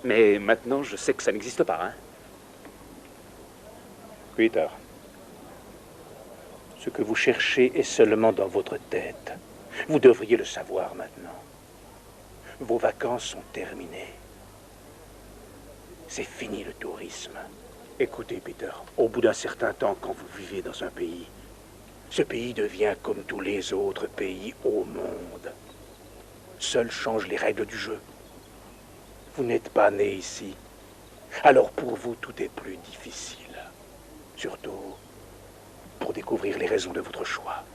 Mais maintenant, je sais que ça n'existe pas, hein? Peter, ce que vous cherchez est seulement dans votre tête. Vous devriez le savoir maintenant. Vos vacances sont terminées. C'est fini le tourisme. Écoutez, Peter, au bout d'un certain temps, quand vous vivez dans un pays, ce pays devient comme tous les autres pays au monde. Seuls changent les règles du jeu. Vous n'êtes pas né ici. Alors pour vous, tout est plus difficile. Surtout pour découvrir les raisons de votre choix.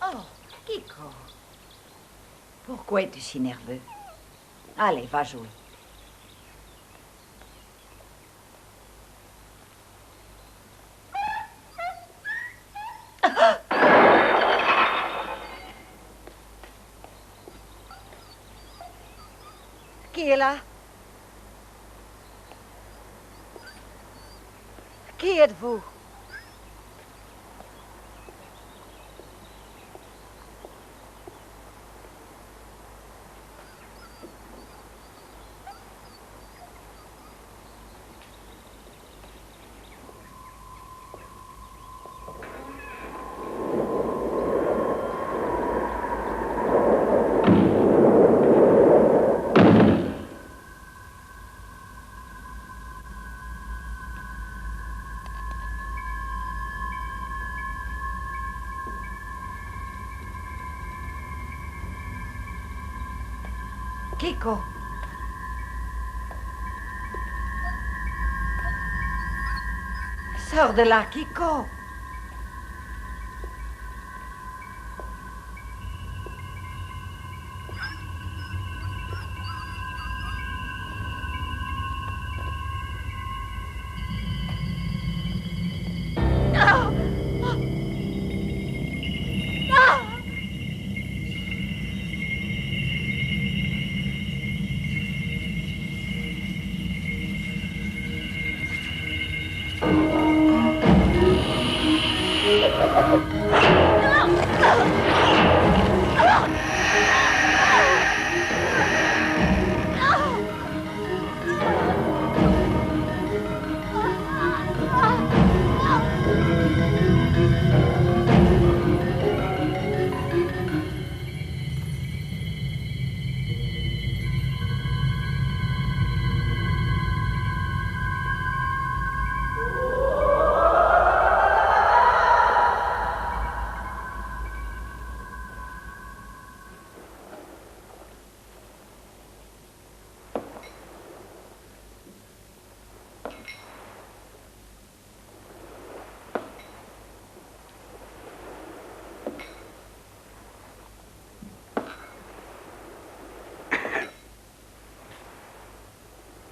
Oh, Kiko. Pourquoi es-tu si nerveux? Allez, va jouer. Qui est là? Qui êtes-vous? Kiko. Sors de là, Kiko.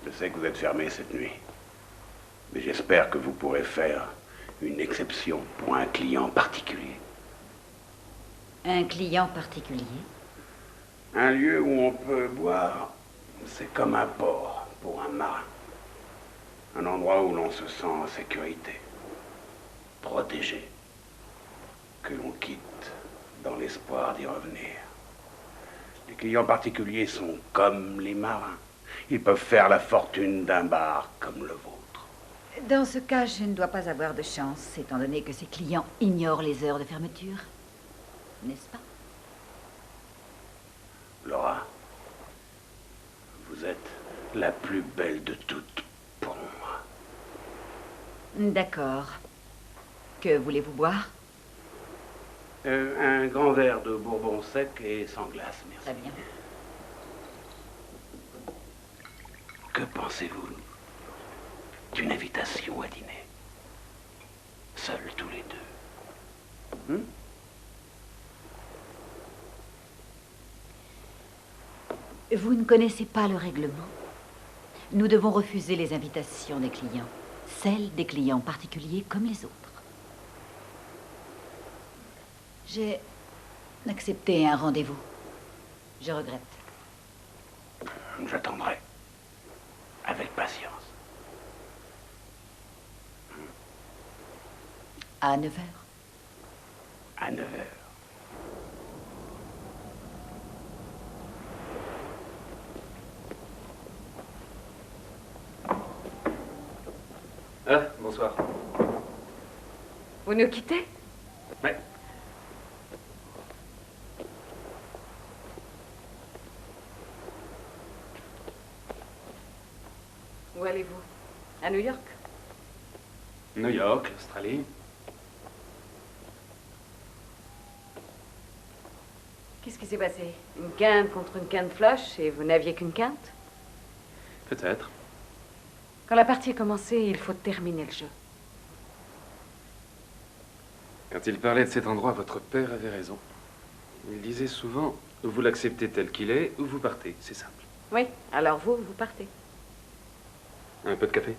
Je sais que vous êtes fermé cette nuit, mais j'espère que vous pourrez faire une exception pour un client particulier. Un client particulier? Un lieu où on peut boire, c'est comme un port pour un marin. Un endroit où l'on se sent en sécurité, protégé, que l'on quitte dans l'espoir d'y revenir. Les clients particuliers sont comme les marins. Ils peuvent faire la fortune d'un bar comme le vôtre. Dans ce cas, je ne dois pas avoir de chance, étant donné que ces clients ignorent les heures de fermeture. N'est-ce pas? Laura, vous êtes la plus belle de toutes pour moi. D'accord. Que voulez-vous boire? Un grand verre de bourbon sec et sans glace, merci. Très bien. Que pensez-vous d'une invitation à dîner? Seuls tous les deux. Vous ne connaissez pas le règlement. Nous devons refuser les invitations des clients. Celles des clients particuliers comme les autres. J'ai accepté un rendez-vous. Je regrette. J'attendrai. Avec patience. À 9h. À 9h. Ah, bonsoir. Vous nous quittez? Oui. Où allez-vous? À New York? New York, Australie. Qu'est-ce qui s'est passé? Une quinte contre une quinte flush et vous n'aviez qu'une quinte? Peut-être. Quand la partie est commencée, il faut terminer le jeu. Quand il parlait de cet endroit, votre père avait raison. Il disait souvent Vous l'acceptez tel qu'il est, ou vous partez, c'est simple. Oui, alors vous partez. Un peu de café?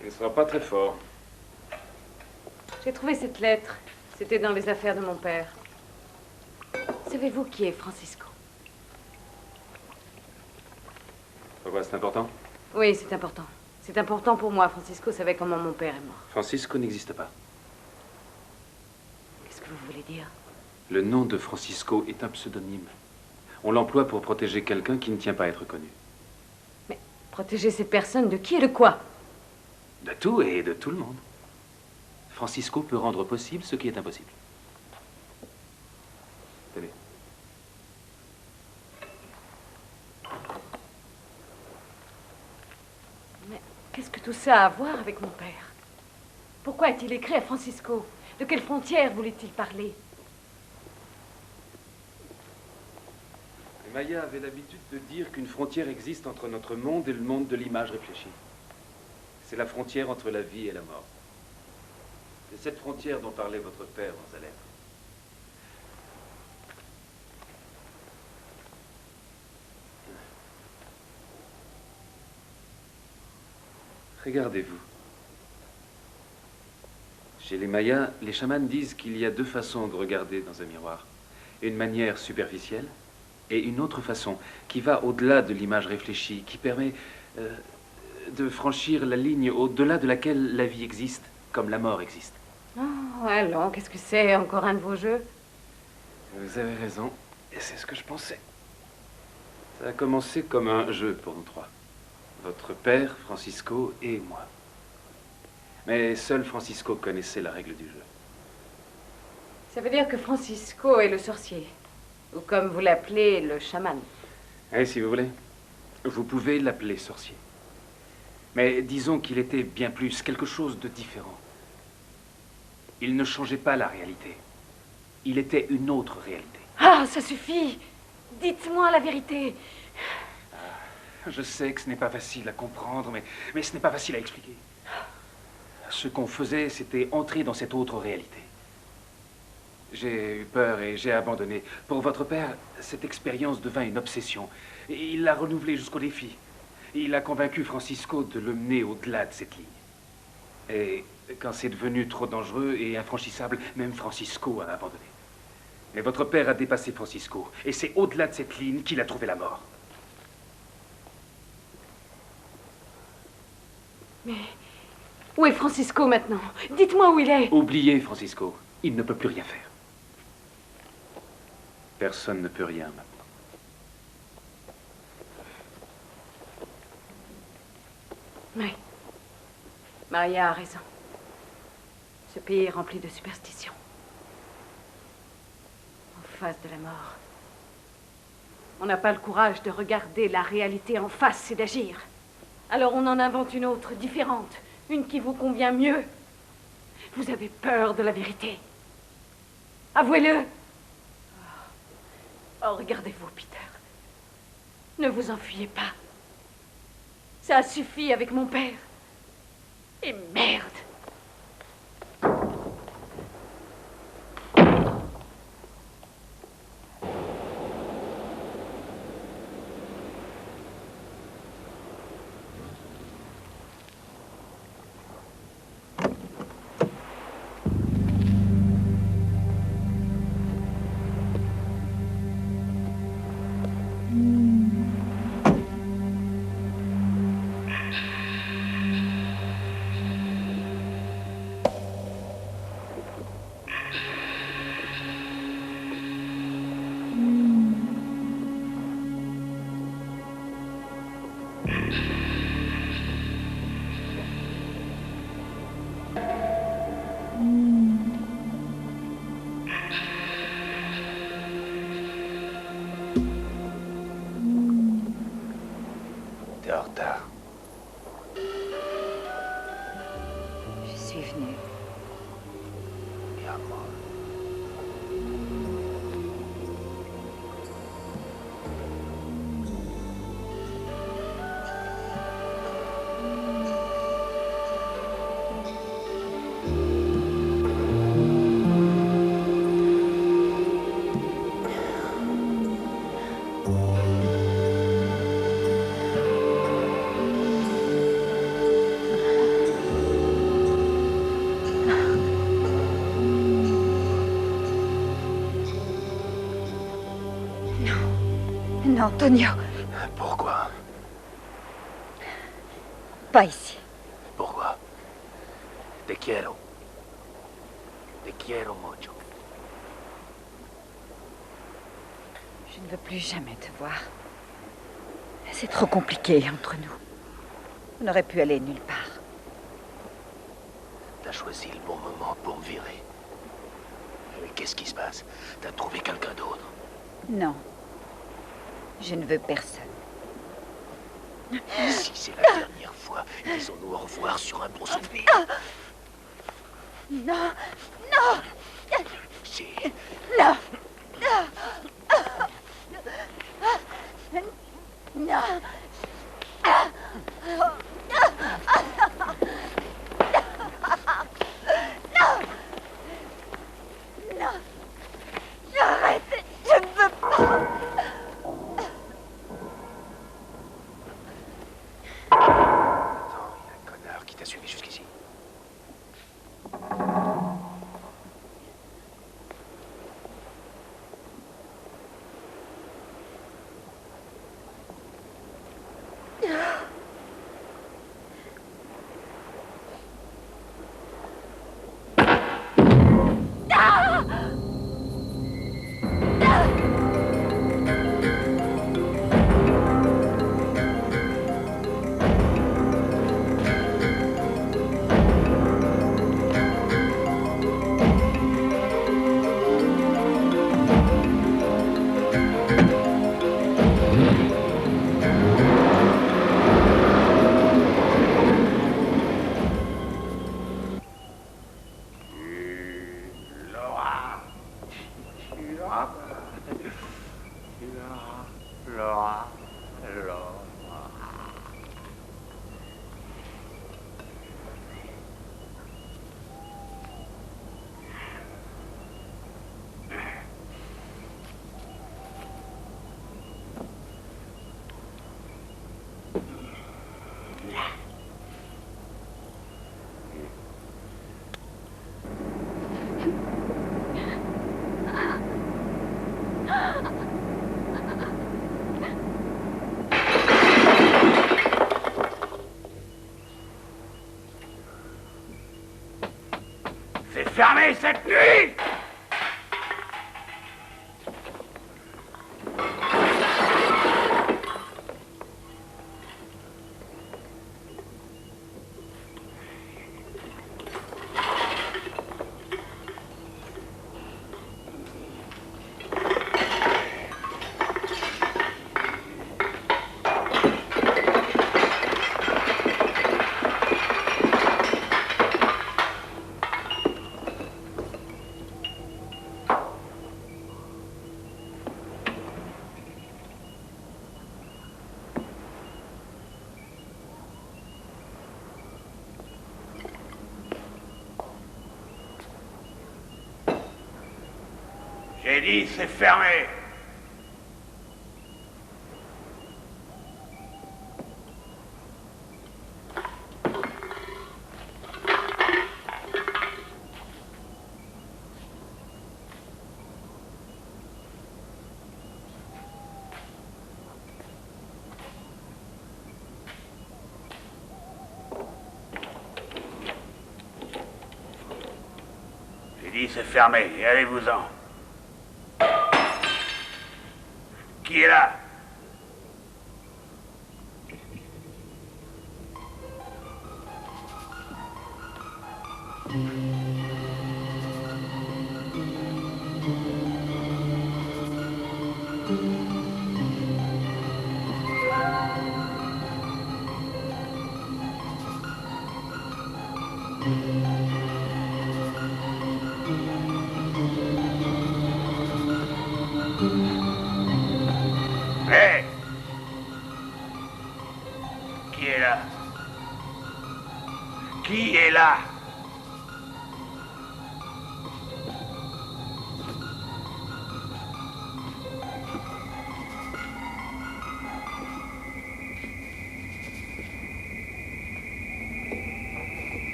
Il ne sera pas très fort. J'ai trouvé cette lettre. C'était dans les affaires de mon père. Savez-vous qui est Francisco? Pourquoi c'est important? Oui, c'est important. C'est important pour moi. Francisco savait comment mon père est mort. Francisco n'existe pas. Qu'est-ce que vous voulez dire? Le nom de Francisco est un pseudonyme. On l'emploie pour protéger quelqu'un qui ne tient pas à être connu. Mais protéger cette personne de qui et de quoi? De tout et de tout le monde. Francisco peut rendre possible ce qui est impossible. Tenez. Mais qu'est-ce que tout ça a à voir avec mon père? Pourquoi a-t-il écrit à Francisco? De quelle frontière voulait-il parler? Les Mayas avaient l'habitude de dire qu'une frontière existe entre notre monde et le monde de l'image réfléchie. C'est la frontière entre la vie et la mort. C'est cette frontière dont parlait votre père dans sa lettre. Regardez-vous. Chez les Mayas, les chamans disent qu'il y a deux façons de regarder dans un miroir. Une manière superficielle et une autre façon qui va au-delà de l'image réfléchie, qui permet de franchir la ligne au-delà de laquelle la vie existe, comme la mort existe. Oh, allons, qu'est-ce que c'est? Encore un de vos jeux? Vous avez raison, et c'est ce que je pensais. Ça a commencé comme un jeu pour nous trois. Votre père, Francisco et moi. Mais seul Francisco connaissait la règle du jeu. Ça veut dire que Francisco est le sorcier. Ou comme vous l'appelez, le chaman. Eh, si vous voulez. Vous pouvez l'appeler sorcier. Mais disons qu'il était bien plus, quelque chose de différent. Il ne changeait pas la réalité. Il était une autre réalité. Ah, ça suffit! Dites-moi la vérité. Je sais que ce n'est pas facile à comprendre, mais ce n'est pas facile à expliquer. Ce qu'on faisait, c'était entrer dans cette autre réalité. J'ai eu peur et j'ai abandonné. Pour votre père, cette expérience devint une obsession. Et il l'a renouvelée jusqu'au défi. Il a convaincu Francisco de le mener au-delà de cette ligne. Et quand c'est devenu trop dangereux et infranchissable, même Francisco a abandonné. Mais votre père a dépassé Francisco. Et c'est au-delà de cette ligne qu'il a trouvé la mort. Mais où est Francisco maintenant? Dites-moi où il est. Oubliez Francisco. Il ne peut plus rien faire. Personne ne peut rien maintenant. Oui. Maria a raison. Ce pays est rempli de superstitions. En face de la mort, on n'a pas le courage de regarder la réalité en face et d'agir. Alors on en invente une autre, différente, une qui vous convient mieux. Vous avez peur de la vérité. Avouez-le. Oh, regardez-vous, Peter. Ne vous enfuyez pas. Ça a suffi avec mon père. Et merde. T'es en retard. Je suis venue. Et à moi. Non, Antonio. Pourquoi? Pas ici. Pourquoi? Te quiero. Te quiero mucho. Je ne veux plus jamais te voir. C'est trop compliqué entre nous. On aurait pu aller nulle part. T'as choisi le bon moment pour me virer. Mais qu'est-ce qui se passe? T'as trouvé quelqu'un d'autre? Non. Je ne veux personne. Si c'est la dernière fois, disons-nous au revoir sur un bon souvenir. Non, non. Si. Non. Non. Non. J'arrête. Je ne veux pas. Attends, il y a un connard qui t'a suivi jusqu'ici. C'est fermé cette nuit! J'ai dit, c'est fermé. J'ai dit, c'est fermé, et allez-vous-en. Qui est là? Hé! Qui est là? Qui est là?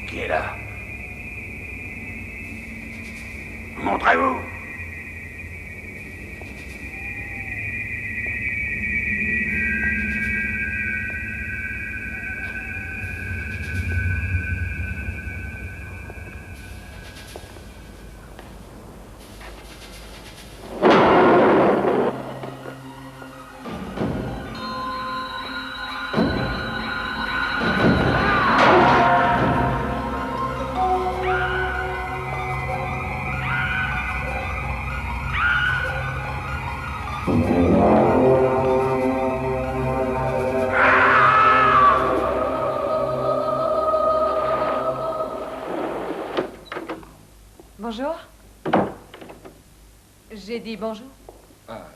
Qui est là? Montrez-vous! Bonjour. J'ai dit bonjour. Ah,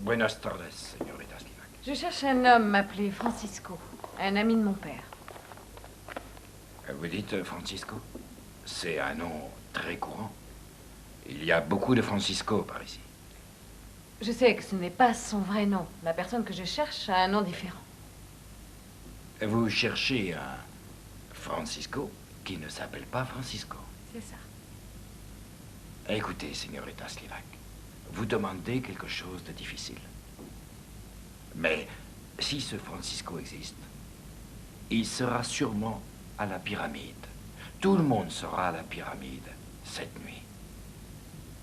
buenas tardes, señorita Slivac. Je cherche un homme appelé Francisco, un ami de mon père. Vous dites Francisco? C'est un nom très courant. Il y a beaucoup de Francisco par ici. Je sais que ce n'est pas son vrai nom. La personne que je cherche a un nom différent. Vous cherchez un Francisco qui ne s'appelle pas Francisco. C'est ça. Écoutez, señorita Slivac, vous demandez quelque chose de difficile. Mais si ce Francisco existe, il sera sûrement à la pyramide. Tout le monde sera à la pyramide cette nuit.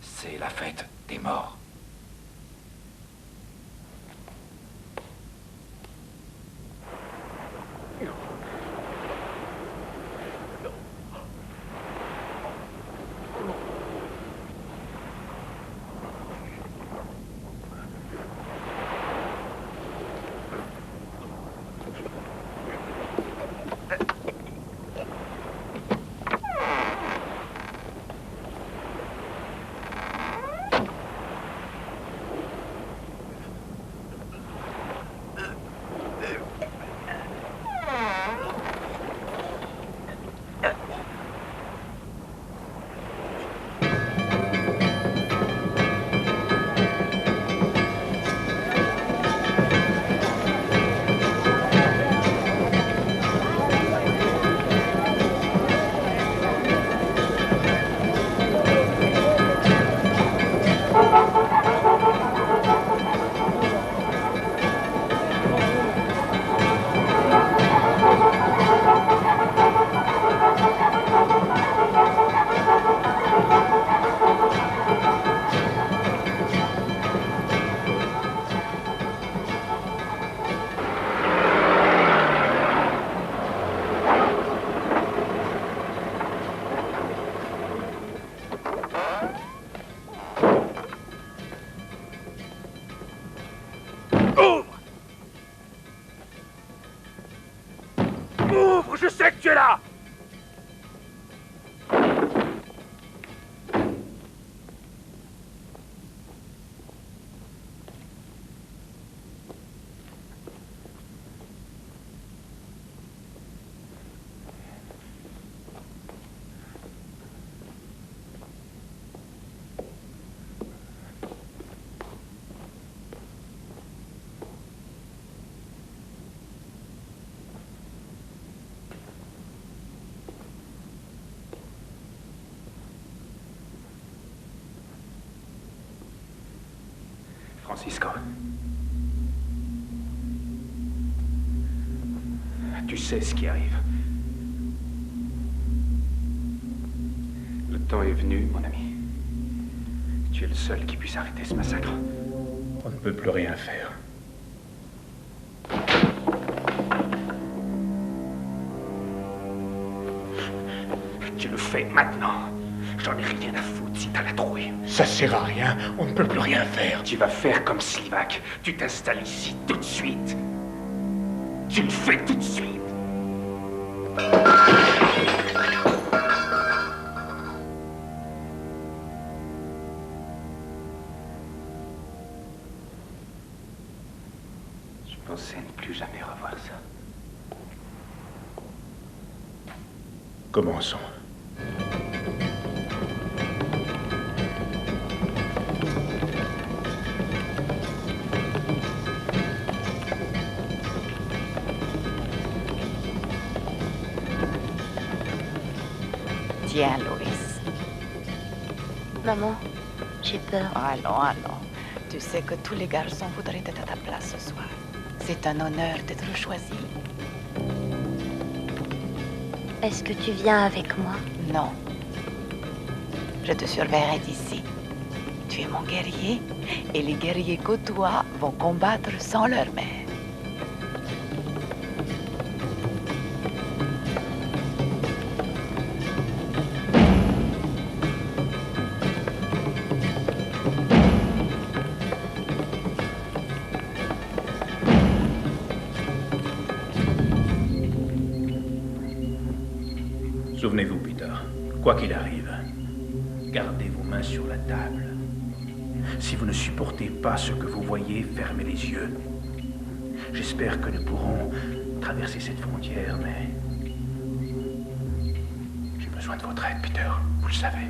C'est la fête des morts. Je sais que tu es là! Francisco. Tu sais ce qui arrive. Le temps est venu, mon ami. Tu es le seul qui puisse arrêter ce massacre. On ne peut plus rien faire. Tu le fais maintenant. J'en ai rien à foutre si t'as la trouille. Ça sert à rien, on ne peut plus rien faire. Tu vas faire comme Slivac. Tu t'installes ici tout de suite. Tu le fais tout de suite. Je pensais ne plus jamais revoir ça. Commençons. Tiens, Loïs. Maman, j'ai peur. Allons, allons. Tu sais que tous les garçons voudraient être à ta place ce soir. C'est un honneur d'être choisi. Est-ce que tu viens avec moi? Non. Je te surveillerai d'ici. Tu es mon guerrier, et les guerriers côtois vont combattre sans leur mère. Souvenez-vous, Peter, quoi qu'il arrive, Gardez vos mains sur la table. Si vous ne supportez pas ce que vous voyez, fermez les yeux. J'espère que nous pourrons traverser cette frontière, mais... j'ai besoin de votre aide, Peter. Vous le savez.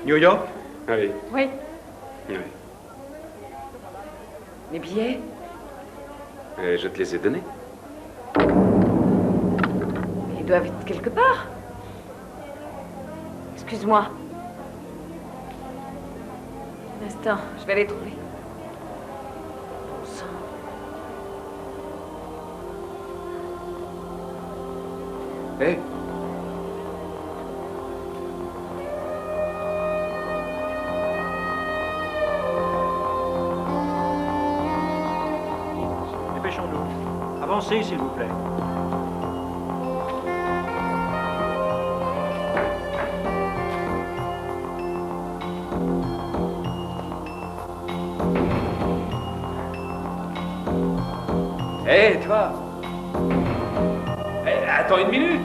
New York? Oui. Oui. Oui. Les billets? Je te les ai donnés. Ils doivent être quelque part. Excuse-moi. Un instant, je vais les trouver. Bon sang. Hé. Dépêchons-nous. Avancez, s'il vous plaît. Hé, toi! Hé, attends une minute!